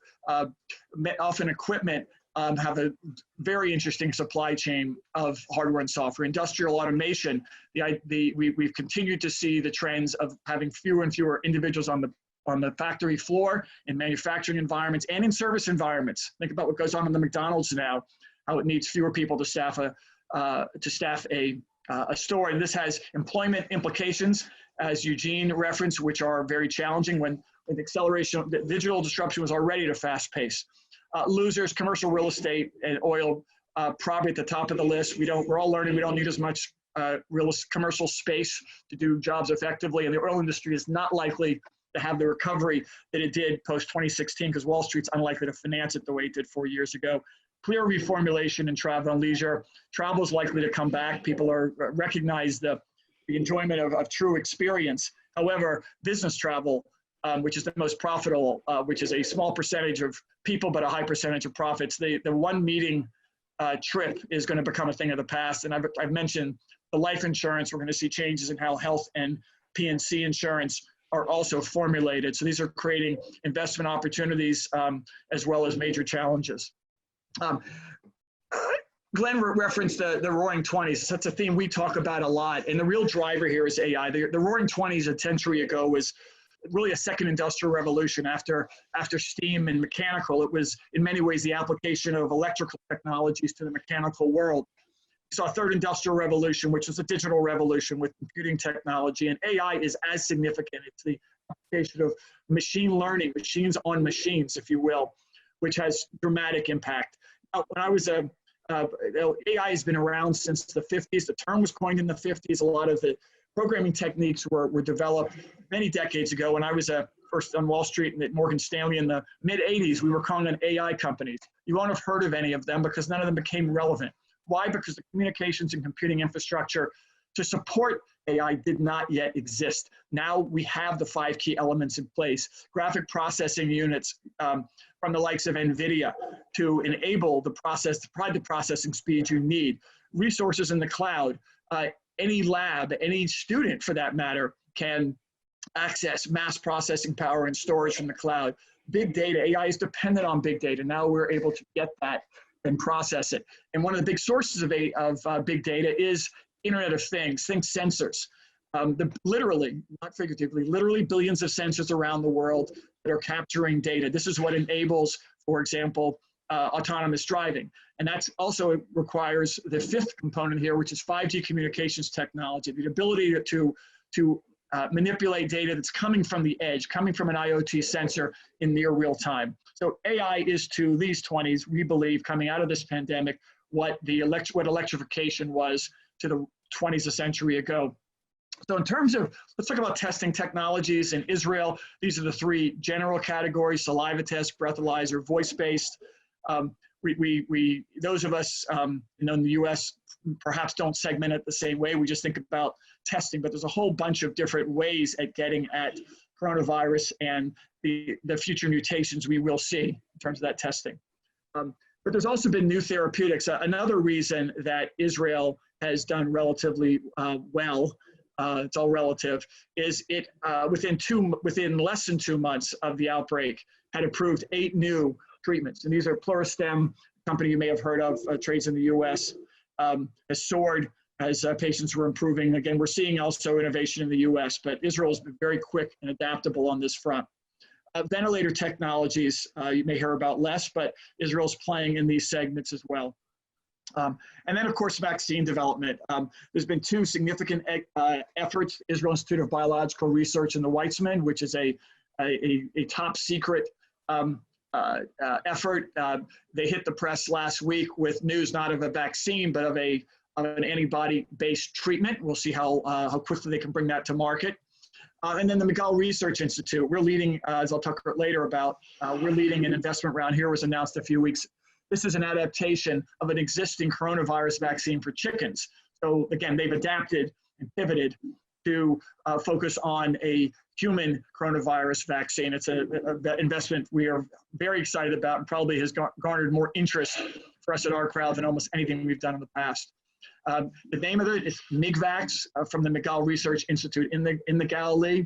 often equipment, have a very interesting supply chain of hardware and software. Industrial automation, we've continued to see the trends of having fewer and fewer individuals on the factory floor, in manufacturing environments, and in service environments. Think about what goes on in the McDonald's now, how it needs fewer people to staff a store. And this has employment implications, as Eugene referenced, which are very challenging when the acceleration, the digital disruption was already at a fast pace. Losers, commercial real estate and oil, probably at the top of the list. We're all learning we don't need as much commercial space to do jobs effectively, and the oil industry is not likely to have the recovery that it did post 2016 because Wall Street's unlikely to finance it the way it did 4 years ago. Clear reformulation in travel and leisure. Travel is likely to come back. People recognize the enjoyment of true experience. However, business travel, which is the most profitable, which is a small percentage of people but a high percentage of profits, the one meeting trip is going to become a thing of the past. And I've mentioned the life insurance. We're going to see changes in how health and P&C insurance are also formulated. So these are creating investment opportunities as well as major challenges. Glenn referenced the Roaring 20s. That's a theme we talk about a lot. And the real driver here is AI. The Roaring 20s a century ago was really a second industrial revolution after steam and mechanical. It was in many ways the application of electrical technologies to the mechanical world. We saw a third industrial revolution, which was a digital revolution with computing technology, and AI is as significant. It's the application of machine learning, machines on machines, if you will, which has dramatic impact. When I was AI has been around since the 50s. The term was coined in the 50s. A lot of the programming techniques were developed many decades ago. When I was first on Wall Street and at Morgan Stanley in the mid 80s, we were calling them AI companies. You won't have heard of any of them because none of them became relevant. Why? Because the communications and computing infrastructure to support AI did not yet exist. Now we have the 5 key elements in place. Graphic processing units from the likes of NVIDIA to enable the process, to provide the processing speed you need. Resources in the cloud. Any lab, any student for that matter, can access mass processing power and storage from the cloud. Big data, AI is dependent on big data. Now we're able to get that and process it. And one of the big sources of big data is Internet of Things, think sensors. Literally, not figuratively, literally billions of sensors around the world that are capturing data. This is what enables, for example, autonomous driving. And that also requires the 5th component here, which is 5G communications technology, the ability to manipulate data that's coming from the edge, coming from an IoT sensor in near real time. So AI is to these 20s, we believe, coming out of this pandemic, what electrification was to the 20s a century ago. So in terms of, let's talk about testing technologies in Israel. These are the 3 general categories: saliva test, breathalyzer, voice-based. Those of us in the US perhaps don't segment it the same way. We just think about testing, but there's a whole bunch of different ways at getting at coronavirus and the future mutations we will see in terms of that testing. But there's also been new therapeutics. Another reason that Israel has done relatively well, it's all relative, is it within less than 2 months of the outbreak had approved 8 new treatments. And these are Pluristem, a company you may have heard of, trades in the US, has soared as patients were improving. Again, we're seeing also innovation in the US, but Israel has been very quick and adaptable on this front. Ventilator technologies, you may hear about less, but Israel's playing in these segments as well. And then, of course, vaccine development. There's been 2 significant efforts: Israel Institute of Biological Research and the Weizmann, which is a top secret effort. They hit the press last week with news not of a vaccine, but of an antibody-based treatment. We'll see how quickly they can bring that to market. And then the McGill Research Institute, we're leading, as I'll talk later about, we're leading an investment round here, was announced a few weeks. This is an adaptation of an existing coronavirus vaccine for chickens. So again, they've adapted and pivoted to focus on a human coronavirus vaccine. It's an investment we are very excited about and probably has garnered more interest for us at OurCrowd than almost anything we've done in the past. The name of it is MIGVAX from the McGill Research Institute in the Galilee.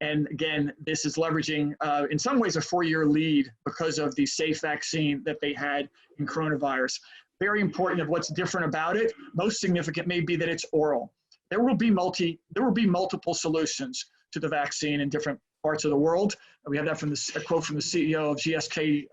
And again, this is leveraging, in some ways, a 4-year lead because of the safe vaccine that they had in coronavirus. Very important of what's different about it. Most significant may be that it's oral. There will be multiple solutions to the vaccine in different parts of the world. We have that from a quote from the CEO of GSK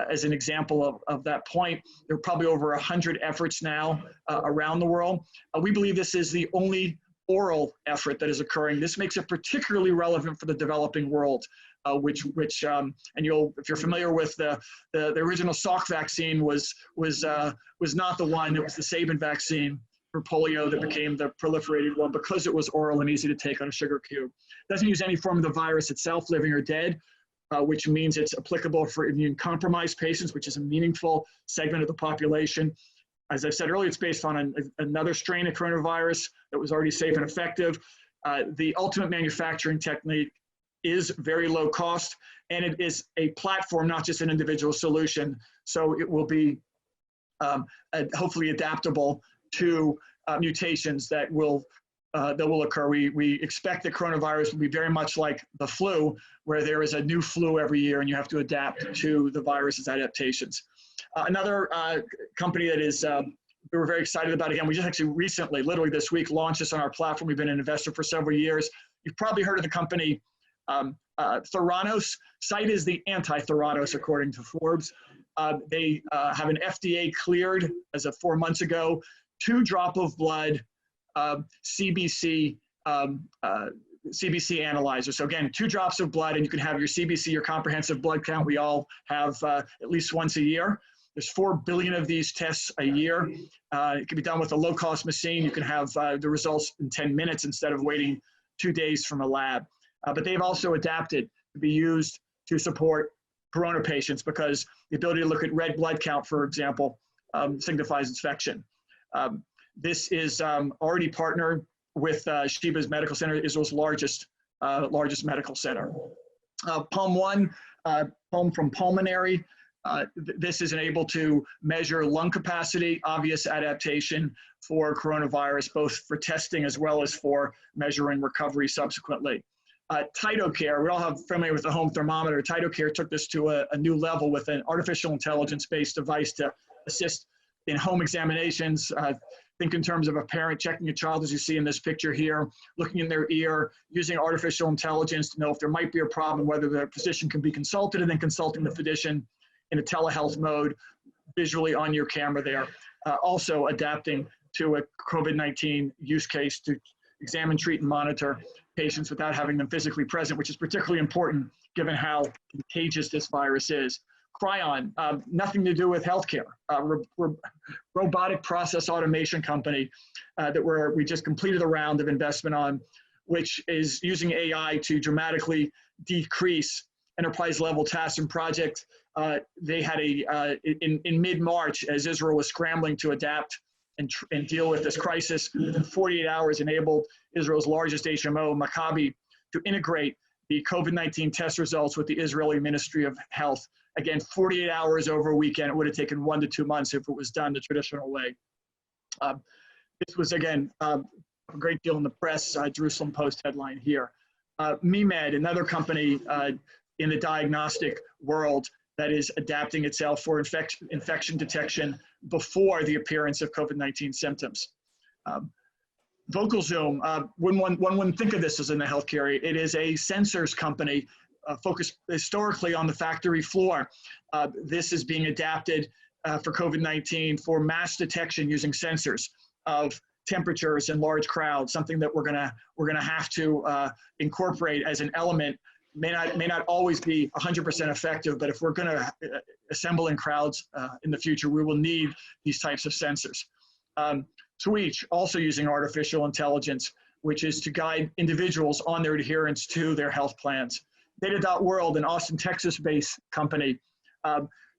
as an example of that point. There are probably over 100 efforts now around the world. We believe this is the only oral effort that is occurring. This makes it particularly relevant for the developing world, and if you're familiar with the original Salk vaccine was not the one. It was the Sabin vaccine for polio that became the proliferated one because it was oral and easy to take on a sugar cube. It doesn't use any form of the virus itself, living or dead, which means it's applicable for immune compromised patients, which is a meaningful segment of the population. As I said earlier, it's based on another strain of coronavirus that was already safe and effective. The ultimate manufacturing technique is very low cost, and it is a platform, not just an individual solution. So it will be hopefully adaptable to mutations that will occur. We expect that coronavirus will be very much like the flu, where there is a new flu every year and you have to adapt to the virus's adaptations. Another company that is we were very excited about, again, we just actually recently, literally this week, launched this on our platform. We've been an investor for several years. You've probably heard of the company Theranos. Sight is the anti-Theranos, according to Forbes. They have an FDA cleared, as of 4 months ago, 2 drop of blood CBC analyzer. So again, 2 drops of blood, and you can have your CBC, your comprehensive blood count. We all have at least once a year. There's 4 billion of these tests a year. It can be done with a low-cost machine. You can have the results in 10 minutes instead of waiting 2 days from a lab. But they've also adapted to be used to support corona patients because the ability to look at red blood count, for example, signifies infection. This is already partnered with Shebas Medical Center, Israel's largest medical center. PULM-1, PULM from pulmonary. This is able to measure lung capacity, obvious adaptation for coronavirus, both for testing as well as for measuring recovery subsequently. TytoCare, we're all familiar with the home thermometer. TytoCare took this to a new level with an artificial intelligence-based device to assist in home examinations. Think in terms of a parent checking a child, as you see in this picture here, looking in their ear, using artificial intelligence to know if there might be a problem, whether the physician can be consulted, and then consulting the physician in a telehealth mode visually on your camera there. Also adapting to a COVID-19 use case to examine, treat, and monitor patients without having them physically present, which is particularly important given how contagious this virus is. Cryon, nothing to do with healthcare. Robotic process automation company that we just completed a round of investment on, which is using AI to dramatically decrease enterprise level tasks and projects. They had in mid-March, as Israel was scrambling to adapt and deal with this crisis, within 48 hours enabled Israel's largest HMO, Maccabi, to integrate the COVID-19 test results with the Israeli Ministry of Health. Again, 48 hours over a weekend. It would have taken 1 to 2 months if it was done the traditional way. This was, again, a great deal in the press, Jerusalem Post headline here. MeMed, another company in the diagnostic world that is adapting itself for infection detection before the appearance of COVID-19 symptoms. VocalZoom, when one wouldn't think of this as in the healthcare area, it is a sensors company focused historically on the factory floor. This is being adapted for COVID-19 for mass detection using sensors of temperatures in large crowds, something that we're gonna have to incorporate as an element. May not always be 100% effective, but if we're gonna assemble in crowds in the future, we will need these types of sensors. Switch, also using artificial intelligence, which is to guide individuals on their adherence to their health plans. Data.World, an Austin, Texas-based company,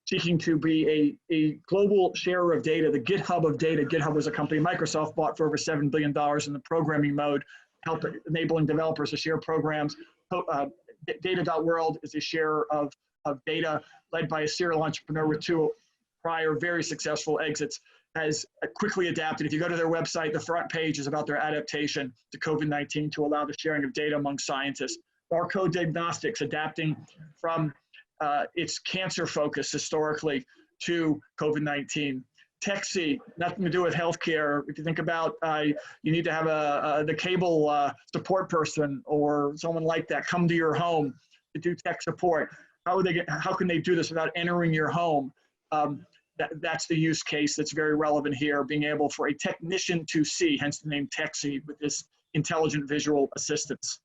seeking to be a global sharer of data, the GitHub of data. GitHub was a company Microsoft bought for over $7 billion in the programming mode, enabling developers to share programs. Data.world is a sharer of data led by a serial entrepreneur with 2 prior very successful exits, has quickly adapted. If you go to their website, the front page is about their adaptation to COVID-19 to allow the sharing of data among scientists. Barcode Diagnostics adapting from its cancer focus historically to COVID-19. TechSeat, nothing to do with healthcare. If you think about you need to have the cable support person or someone like that come to your home to do tech support. How can they do this without entering your home? That's the use case that's very relevant here, being able for a technician to see, hence the name TechSeat, with this intelligent visual assistance.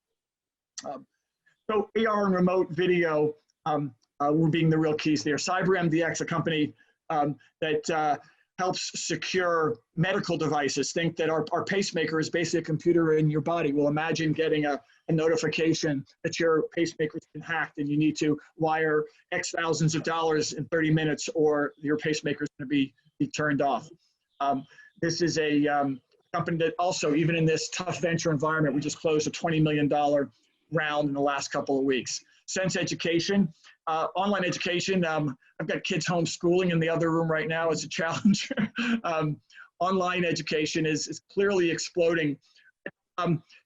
So AR and remote video were being the real keys there. CyberMDX, a company that helps secure medical devices. Think that our pacemaker is basically a computer in your body. Well, imagine getting a notification that your pacemaker's been hacked and you need to wire X thousands of dollars in 30 minutes or your pacemaker's going to be turned off. This is a company that also, even in this tough venture environment, we just closed a $20 million round in the last couple of weeks. Sense Education, online education. I've got kids homeschooling in the other room right now. It's a challenge. Online education is clearly exploding.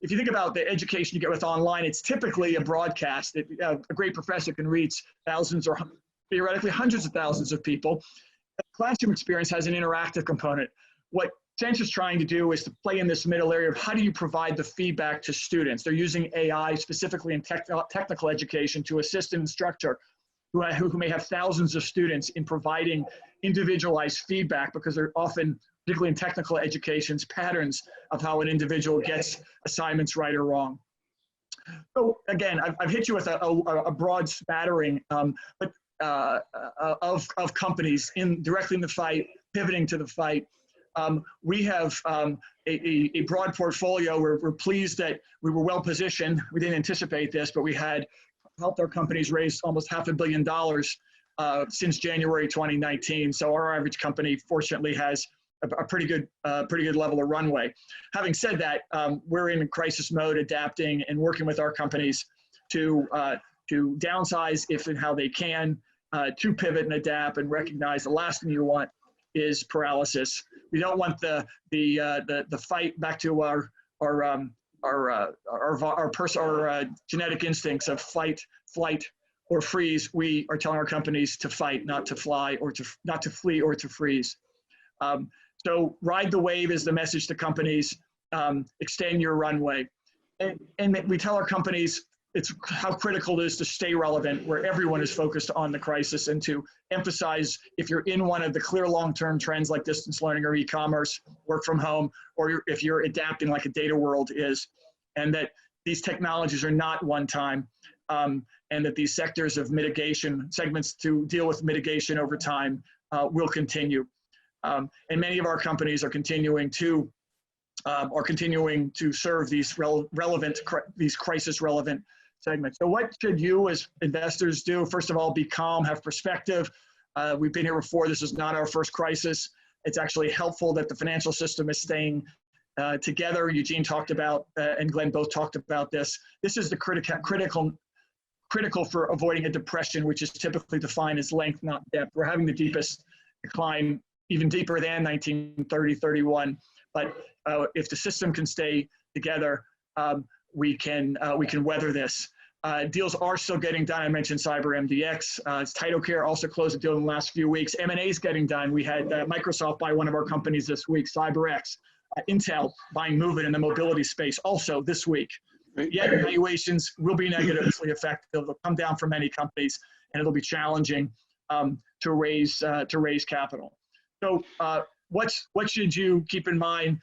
If you think about the education you get with online, it's typically a broadcast. A great professor can reach thousands or theoretically hundreds of thousands of people. The classroom experience has an interactive component. What Sense is trying to do is to play in this middle area of how do you provide the feedback to students. They're using AI specifically in technical education to assist an instructor who may have thousands of students in providing individualized feedback, because they're often, particularly in technical educations, patterns of how an individual gets assignments right or wrong. So again, I've hit you with a broad spattering of companies directly in the fight, pivoting to the fight. We have a broad portfolio. We're pleased that we were well positioned. We didn't anticipate this, but we had helped our companies raise almost $500 million since January 2019. So our average company, fortunately, has a pretty good level of runway. Having said that, we're in crisis mode, adapting and working with our companies to downsize if and how they can, to pivot and adapt, and recognize the last thing you want is paralysis. We don't want the fight back to our genetic instincts of fight, flight, or freeze. We are telling our companies to fight, not to fly, or not to flee or to freeze. So ride the wave is the message to companies. Extend your runway, and we tell our companies it's how critical it is to stay relevant where everyone is focused on the crisis, and to emphasize if you're in one of the clear long-term trends like distance learning or e-commerce, work from home, or if you're adapting like a data world is, and that these technologies are not one time, and that these sectors of mitigation, segments to deal with mitigation over time will continue. And many of our companies are continuing to serve these these crisis relevant segments. So what should you as investors do? First of all, be calm, have perspective. We've been here before. This is not our first crisis. It's actually helpful that the financial system is staying together. Eugene talked about, and Glenn both talked about this. This is the critical for avoiding a depression, which is typically defined as length, not depth. We're having the deepest decline, even deeper than 1930-31. But if the system can stay together, we can weather this. Deals are still getting done. I mentioned CyberMDX. TytoCare also closed a deal in the last few weeks. M&A is getting done. We had Microsoft buy one of our companies this week, CyberX. Intel buying Movement in the mobility space also this week. Yet valuations will be negatively affected. They'll come down for many companies, and it'll be challenging to raise capital. So what should you keep in mind?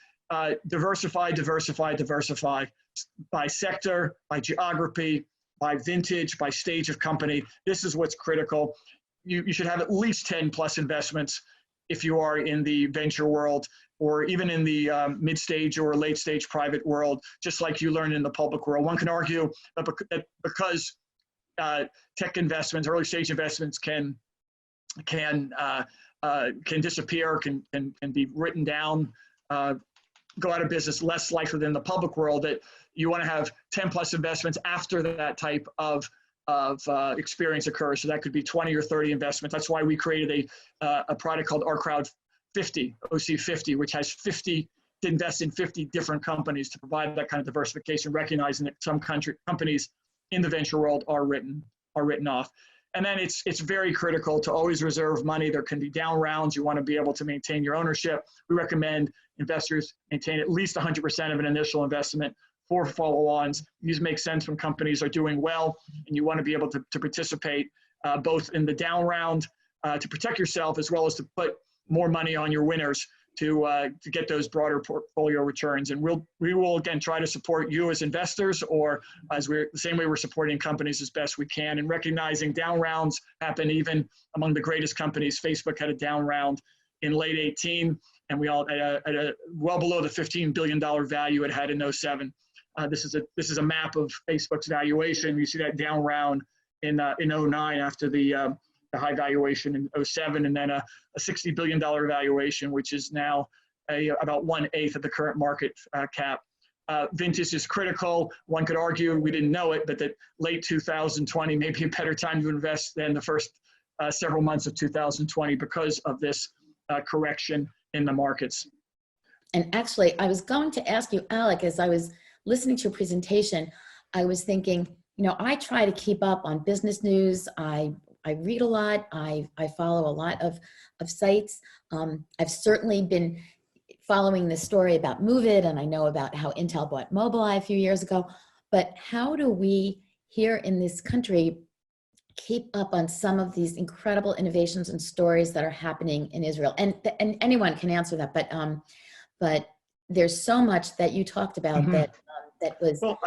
Diversify, diversify, diversify by sector, by geography, by vintage, by stage of company. This is what's critical. You should have at least 10 plus investments if you are in the venture world, or even in the mid-stage or late-stage private world, just like you learned in the public world. One can argue that because tech investments, early-stage investments can can disappear, can be written down, go out of business less likely than the public world, that you want to have 10 plus investments after that type of experience occurs. So that could be 20 or 30 investments. That's why we created a product called Our Crowd 50, OC50, which has 50 to invest in 50 different companies to provide that kind of diversification, recognizing that some companies in the venture world are written off. And then it's very critical to always reserve money. There can be down rounds. You want to be able to maintain your ownership. We recommend investors maintain at least 100% of an initial investment for follow-ons. These make sense when companies are doing well, and you want to be able to participate both in the down round to protect yourself, as well as to put more money on your winners to get those broader portfolio returns. And we will again try to support you as investors, or the same way we're supporting companies as best we can, and recognizing down rounds happen even among the greatest companies. Facebook had a down round in late 18, and we all at a well below the $15 billion value it had in 07. This is a map of Facebook's valuation. You see that down round in 09 after the high valuation in 07, and then a $60 billion valuation, which is now about 1/8 of the current market cap. Vintage is critical. One could argue, we didn't know it, but that late 2020 may be a better time to invest than the first several months of 2020 because of this correction in the markets. And actually, I was going to ask you, Alec, as I was listening to your presentation, I was thinking, I try to keep up on business news. I read a lot. I follow a lot of sites. I've certainly been following this story about MOVEit, and I know about how Intel bought Mobileye a few years ago. But how do we here in this country keep up on some of these incredible innovations and stories that are happening in Israel? And anyone can answer that, but there's so much that you talked about that was. Well,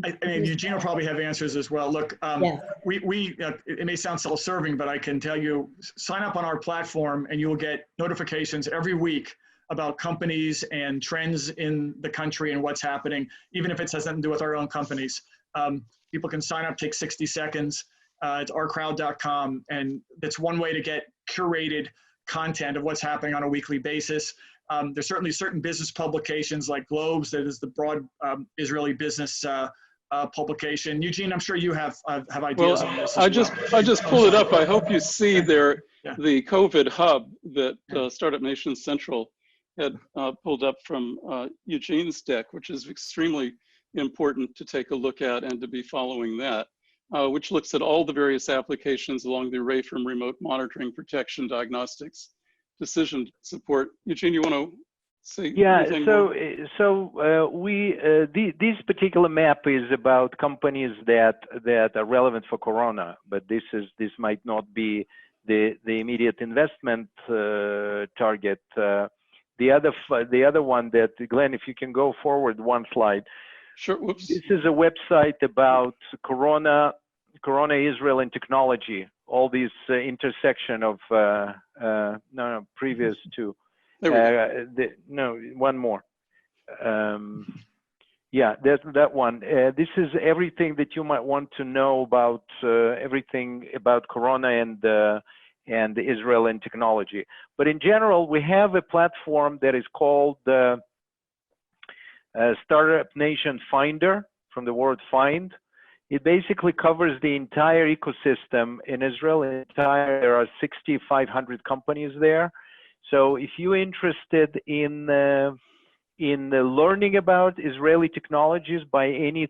I mean, Eugene will probably have answers as well. Look, yeah. It may sound self-serving, but I can tell you, sign up on our platform and you will get notifications every week about companies and trends in the country and what's happening, even if it has nothing to do with our own companies. People can sign up, take 60 seconds. It's ourcrowd.com, and that's one way to get curated content of what's happening on a weekly basis. There's certainly certain business publications like Globes, that is the broad Israeli business publication. Eugene, I'm sure you have ideas on this. I just pulled it up. I hope you see there the COVID hub that Startup Nation Central had pulled up from Eugene's deck, which is extremely important to take a look at and to be following that, which looks at all the various applications along the array from remote monitoring, protection, diagnostics, decision support. Eugene, you want to say anything more? This particular map is about companies that are relevant for Corona, but this might not be the immediate investment target. The other one that, Glenn, if you can go forward one slide. Sure. Whoops. This is a website about Corona, Israel, and technology. All these intersection of previous two. One more. Yeah, there's that one. This is everything that you might want to know about everything about Corona and Israel and technology. But in general, we have a platform that is called Startup Nation Finder, from the word find. It basically covers the entire ecosystem in Israel. There are 6,500 companies there. So if you're interested in learning about Israeli technologies by any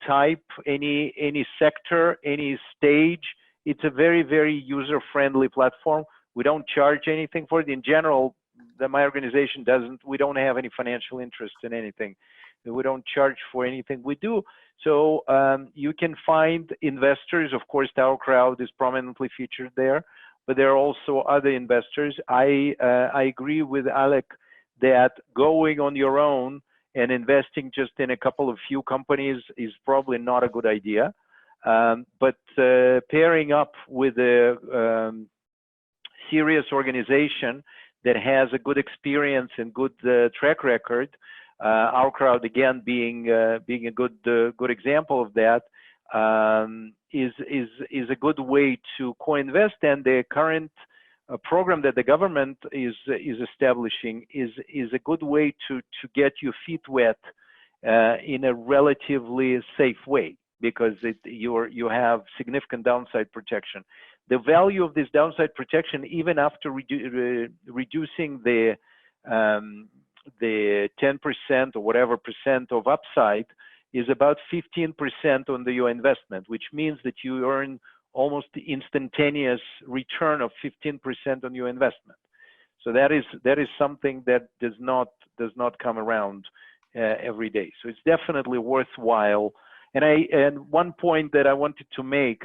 type, any sector, any stage, it's a very, very user-friendly platform. We don't charge anything for it. In general, my organization we don't have any financial interest in anything. We don't charge for anything we do. So you can find investors. Of course, Our Crowd is prominently featured there, but there are also other investors. I agree with Alec that going on your own and investing just in a couple of few companies is probably not a good idea. But pairing up with a serious organization that has a good experience and good track record, Our Crowd again being a good example of that, is a good way to co-invest, and the current program that the government is establishing is a good way to get your feet wet in a relatively safe way, because you have significant downside protection. The value of this downside protection, even after reducing the 10% or whatever percent of upside, is about 15% on your investment, which means that you earn almost the instantaneous return of 15% on your investment. So that is something that does not come around every day. So it's definitely worthwhile. And one point that I wanted to make,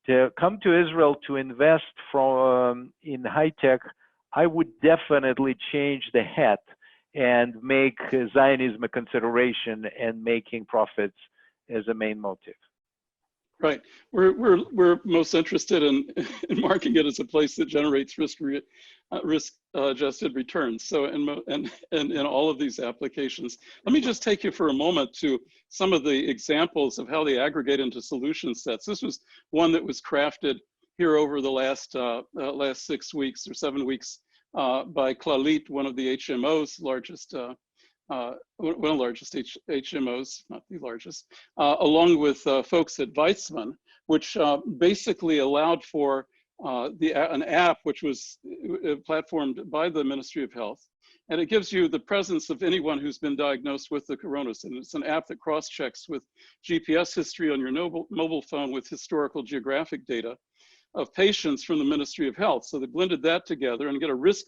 to come to Israel to invest in high tech, I would definitely change the hat and make Zionism a consideration and making profits as a main motive. Right. We're most interested in marking it as a place that generates risk-adjusted returns. So in all of these applications, let me just take you for a moment to some of the examples of how they aggregate into solution sets. This was one that was crafted here over the last 6 weeks or 7 weeks by Clalit, one of the HMO's largest. One of the largest HMOs, not the largest, along with folks at Weizmann, which basically allowed for an app which was platformed by the Ministry of Health. And it gives you the presence of anyone who's been diagnosed with the corona. And it's an app that cross-checks with GPS history on your mobile phone with historical geographic data of patients from the Ministry of Health. So they blended that together and get a risk.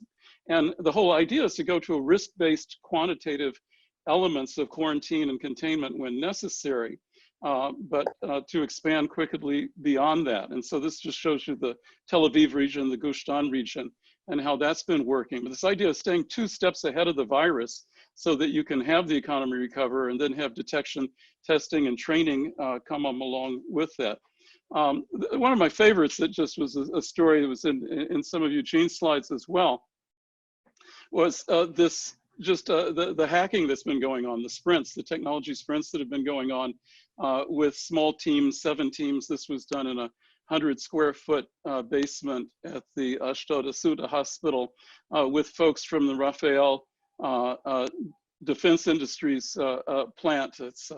And the whole idea is to go to a risk-based quantitative elements of quarantine and containment when necessary, but to expand quickly beyond that. And so this just shows you the Tel Aviv region, the Gush Dan region, and how that's been working. But this idea of staying 2 steps ahead of the virus so that you can have the economy recover and then have detection, testing, and training come along with that. One of my favorites that just was a story that was in some of Eugene's slides as well was the hacking that's been going on, the sprints, the technology sprints that have been going on with small teams, 7 teams. This was done in a 100-square-foot basement at the Ashdod Asuda Hospital with folks from the Rafael Defense Industries plant. It's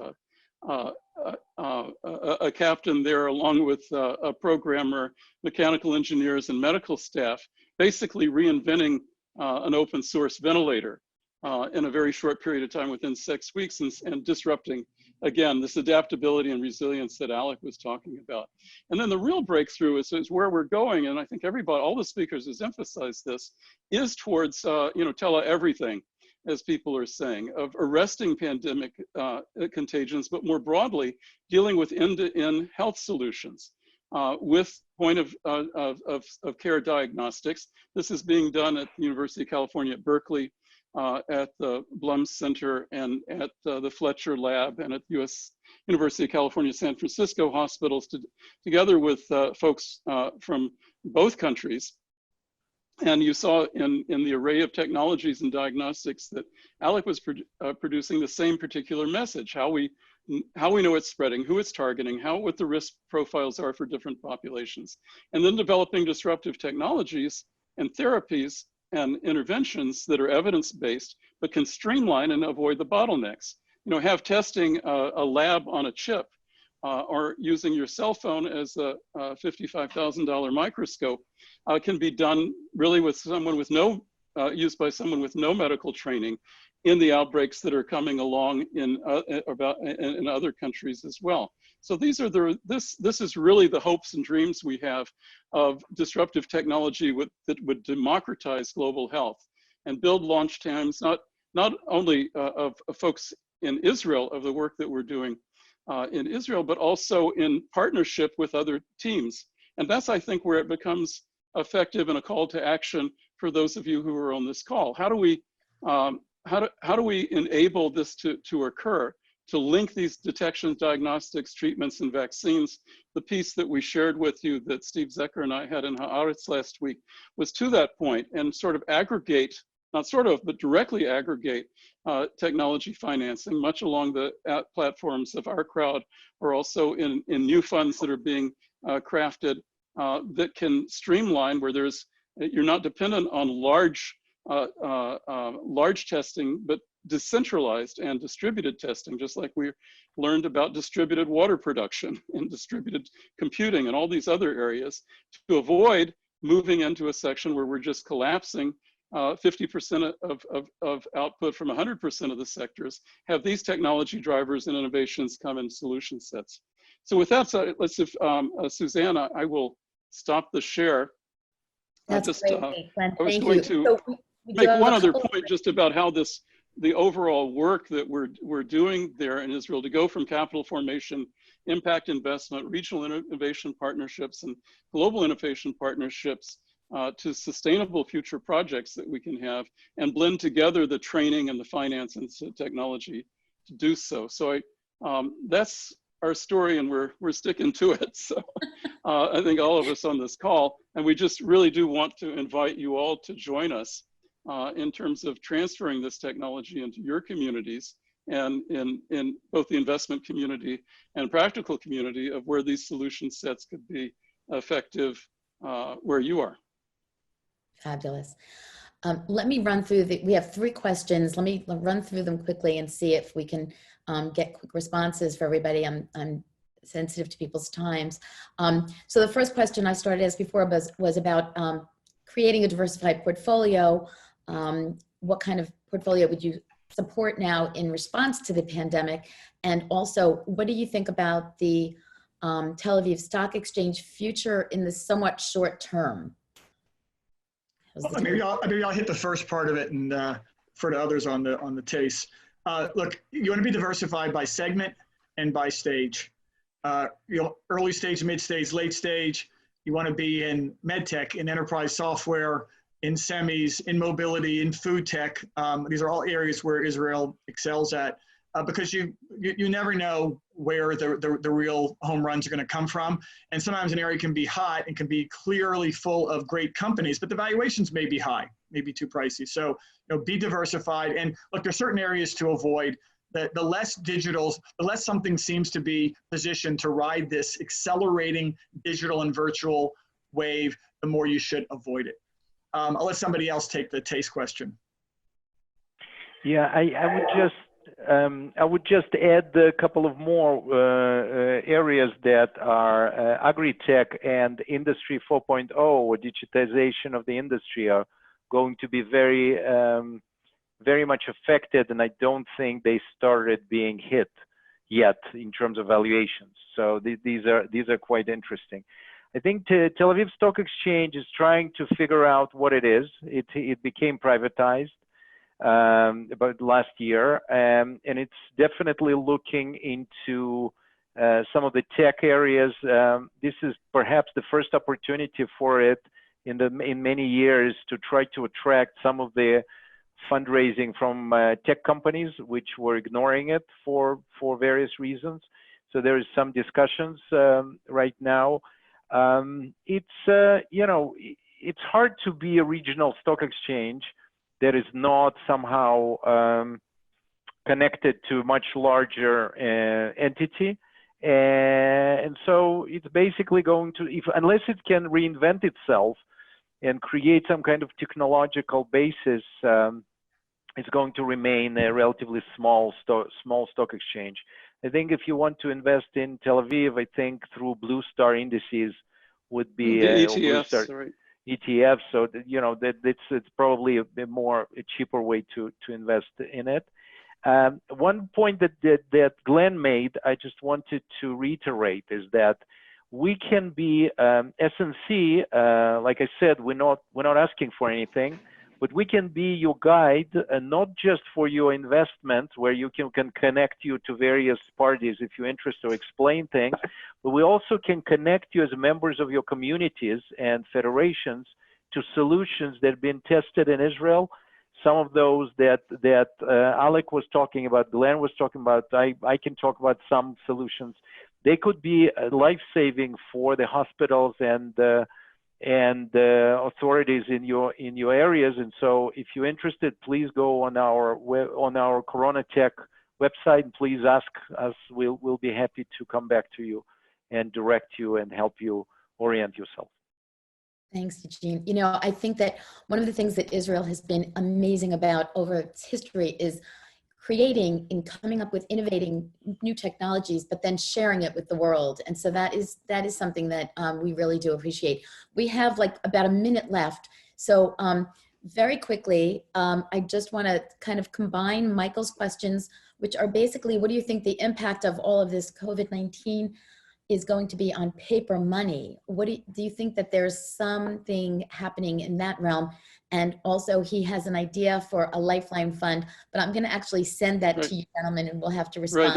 a captain there, along with a programmer, mechanical engineers, and medical staff, basically reinventing an open source ventilator in a very short period of time, within 6 weeks, and disrupting, again, this adaptability and resilience that Alec was talking about. And then the real breakthrough is where we're going, and I think all the speakers has emphasized this, is towards, tele-everything, as people are saying, of arresting pandemic contagions, but more broadly, dealing with end-to-end health solutions with point of care diagnostics. This is being done at the University of California at Berkeley, at the Blum Center, and at the Fletcher Lab, and at US University of California, San Francisco hospitals, together with folks from both countries. And you saw in the array of technologies and diagnostics that Alec was producing the same particular message: how we know it's spreading, who it's targeting, what the risk profiles are for different populations, and then developing disruptive technologies and therapies and interventions that are evidence-based, but can streamline and avoid the bottlenecks. Have testing a lab on a chip, or using your cell phone as a $55,000 microscope can be done really with someone with used by someone with no medical training in the outbreaks that are coming along in other countries as well. So these are this is really the hopes and dreams we have of disruptive technology that would democratize global health and build launch times, not only of folks in Israel, of the work that we're doing in Israel, but also in partnership with other teams. And that's, I think, where it becomes effective and a call to action for those of you who are on this call. How do we enable this to occur, to link these detections, diagnostics, treatments, and vaccines? The piece that we shared with you that Steve Zecker and I had in Haaretz last week was to that point, and sort of aggregate, not sort of, but directly aggregate technology financing, much along the platforms of our crowd, or also in new funds that are being crafted that can streamline where you're not dependent on large testing, but decentralized and distributed testing, just like we learned about distributed water production and distributed computing and all these other areas, to avoid moving into a section where we're just collapsing 50% of output from 100% of the sectors. Have these technology drivers and innovations come in solution sets. So with that said, let's, Susanna, I will stop the share. That's great, Glenn. I was Thank going you. to So we make do have one a other couple point just about how the overall work that we're doing there in Israel, to go from capital formation, impact investment, regional innovation partnerships, and global innovation partnerships to sustainable future projects that we can have, and blend together the training and the finance and technology to do so. So that's our story, and we're sticking to it. So I think all of us on this call, and we just really do want to invite you all to join us in terms of transferring this technology into your communities, and in both the investment community and practical community of where these solution sets could be effective where you are. Fabulous. Let me run through we have 3 questions. Let me run through them quickly and see if we can get quick responses for everybody. I'm sensitive to people's times. So the first question I started as before was about creating a diversified portfolio. What kind of portfolio would you support now in response to the pandemic? And also, what do you think about the Tel Aviv Stock Exchange future in the somewhat short term? Maybe I'll hit the first part of it and for the others on the TASE. Look, you want to be diversified by segment and by stage. Early stage, mid stage, late stage. You want to be in med tech, in enterprise software, in semis, in mobility, in food tech. These are all areas where Israel excels at, because you never know where the real home runs are going to come from. And sometimes an area can be hot and can be clearly full of great companies, but the valuations may be high, maybe too pricey. So be diversified. And look, there's certain areas to avoid. The less digital, the less something seems to be positioned to ride this accelerating digital and virtual wave, the more you should avoid it. I'll let somebody else take the TASE question. Yeah, I would just add a couple of more areas that are agri-tech and Industry 4.0, or digitization of the industry, are going to be very much affected, and I don't think they started being hit yet in terms of valuations. So these are quite interesting. I think Tel Aviv Stock Exchange is trying to figure out what it is. It became privatized about last year, and it's definitely looking into some of the tech areas. This is perhaps the first opportunity for it in many years to try to attract some of the fundraising from tech companies, which were ignoring it for various reasons. So there is some discussions right now. It's hard to be a regional stock exchange that is not somehow connected to a much larger entity. And so it's basically going to, unless it can reinvent itself and create some kind of technological basis, it's going to remain a relatively small stock exchange. I think if you want to invest in Tel Aviv, I think through Blue Star indices would be ETFs, right? ETF, so it's probably a cheaper way to invest in it. One point that Glenn made, I just wanted to reiterate, is that we can be S&C. Like I said, we're not asking for anything, but we can be your guide, not just for your investment, where you can connect you to various parties if you're interested or explain things, but we also can connect you as members of your communities and federations to solutions that have been tested in Israel. Some of those that Alec was talking about, Glenn was talking about, I can talk about some solutions. They could be life-saving for the hospitals and and authorities in your areas. And so, if you're interested, please go on our Corona Tech website and please ask us. We'll be happy to come back to you and direct you and help you orient yourself. Thanks, Eugene. You know, I think that one of the things that Israel has been amazing about over its history is creating and coming up with innovating new technologies, but then sharing it with the world. And so that is something that we really do appreciate. We have like about a minute left. So very quickly, I just want to kind of combine Michael's questions, which are basically, what do you think the impact of all of this COVID-19 is going to be on paper money? What do you think that there's something happening in that realm? And also he has an idea for a lifeline fund, but I'm going to actually send that to you gentlemen, and we'll have to respond.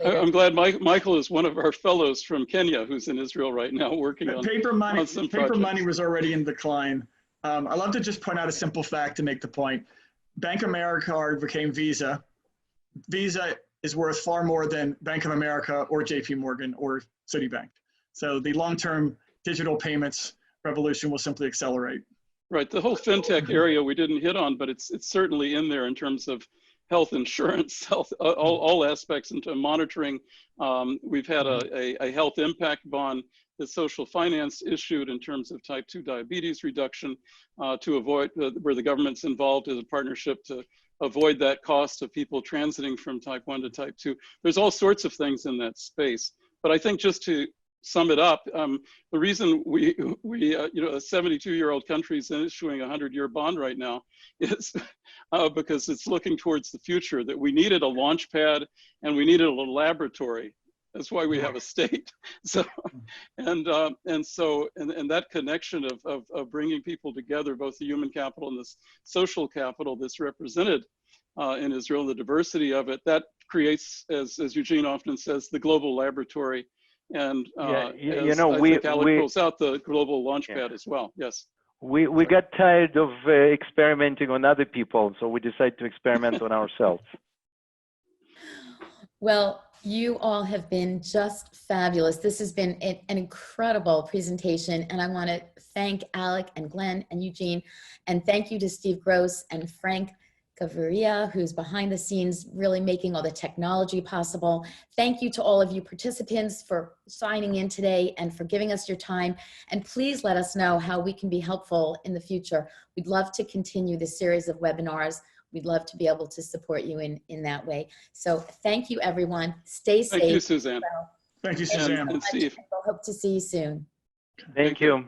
Right. I'm glad Michael is one of our fellows from Kenya who's in Israel right now working on paper money. On some paper projects. money was already in decline. I love to just point out a simple fact to make the point. Bank of America became Visa. Visa is worth far more than Bank of America or JP Morgan or Citibank. So the long-term digital payments revolution will simply accelerate. Right, the whole fintech area we didn't hit on, but it's certainly in there in terms of health insurance, health, all aspects into monitoring. We've had a health impact bond that Social Finance issued in terms of type 2 diabetes reduction to avoid, where the government's involved as a partnership to avoid that cost of people transiting from type 1 to type 2. There's all sorts of things in that space. But I think just to sum it up, the reason we you know, a 72-year-old country is issuing a 100-year bond right now is because it's looking towards the future, that we needed a launch pad and we needed a little laboratory. That's why we have a state. So, and that connection of bringing people together, both the human capital and the social capital that's represented in Israel, the diversity of it, that creates, as Eugene often says, the global laboratory. And you know, Alec rolls out the global launchpad as well. Yes. We got tired of experimenting on other people, so we decided to experiment on ourselves. Well, you all have been just fabulous. This has been an incredible presentation, and I want to thank Alec and Glenn and Eugene, and thank you to Steve Gross and Frank Gaviria, who's behind the scenes really making all the technology possible. Thank you to all of you participants for signing in today and for giving us your time. And please let us know how we can be helpful in the future. We'd love to continue this series of webinars. We'd love to be able to support you in that way. So thank you, everyone. Stay safe. Thank you, Suzanne. Thank you, Suzanne. And Steve. We'll hope to see you soon. Thank you.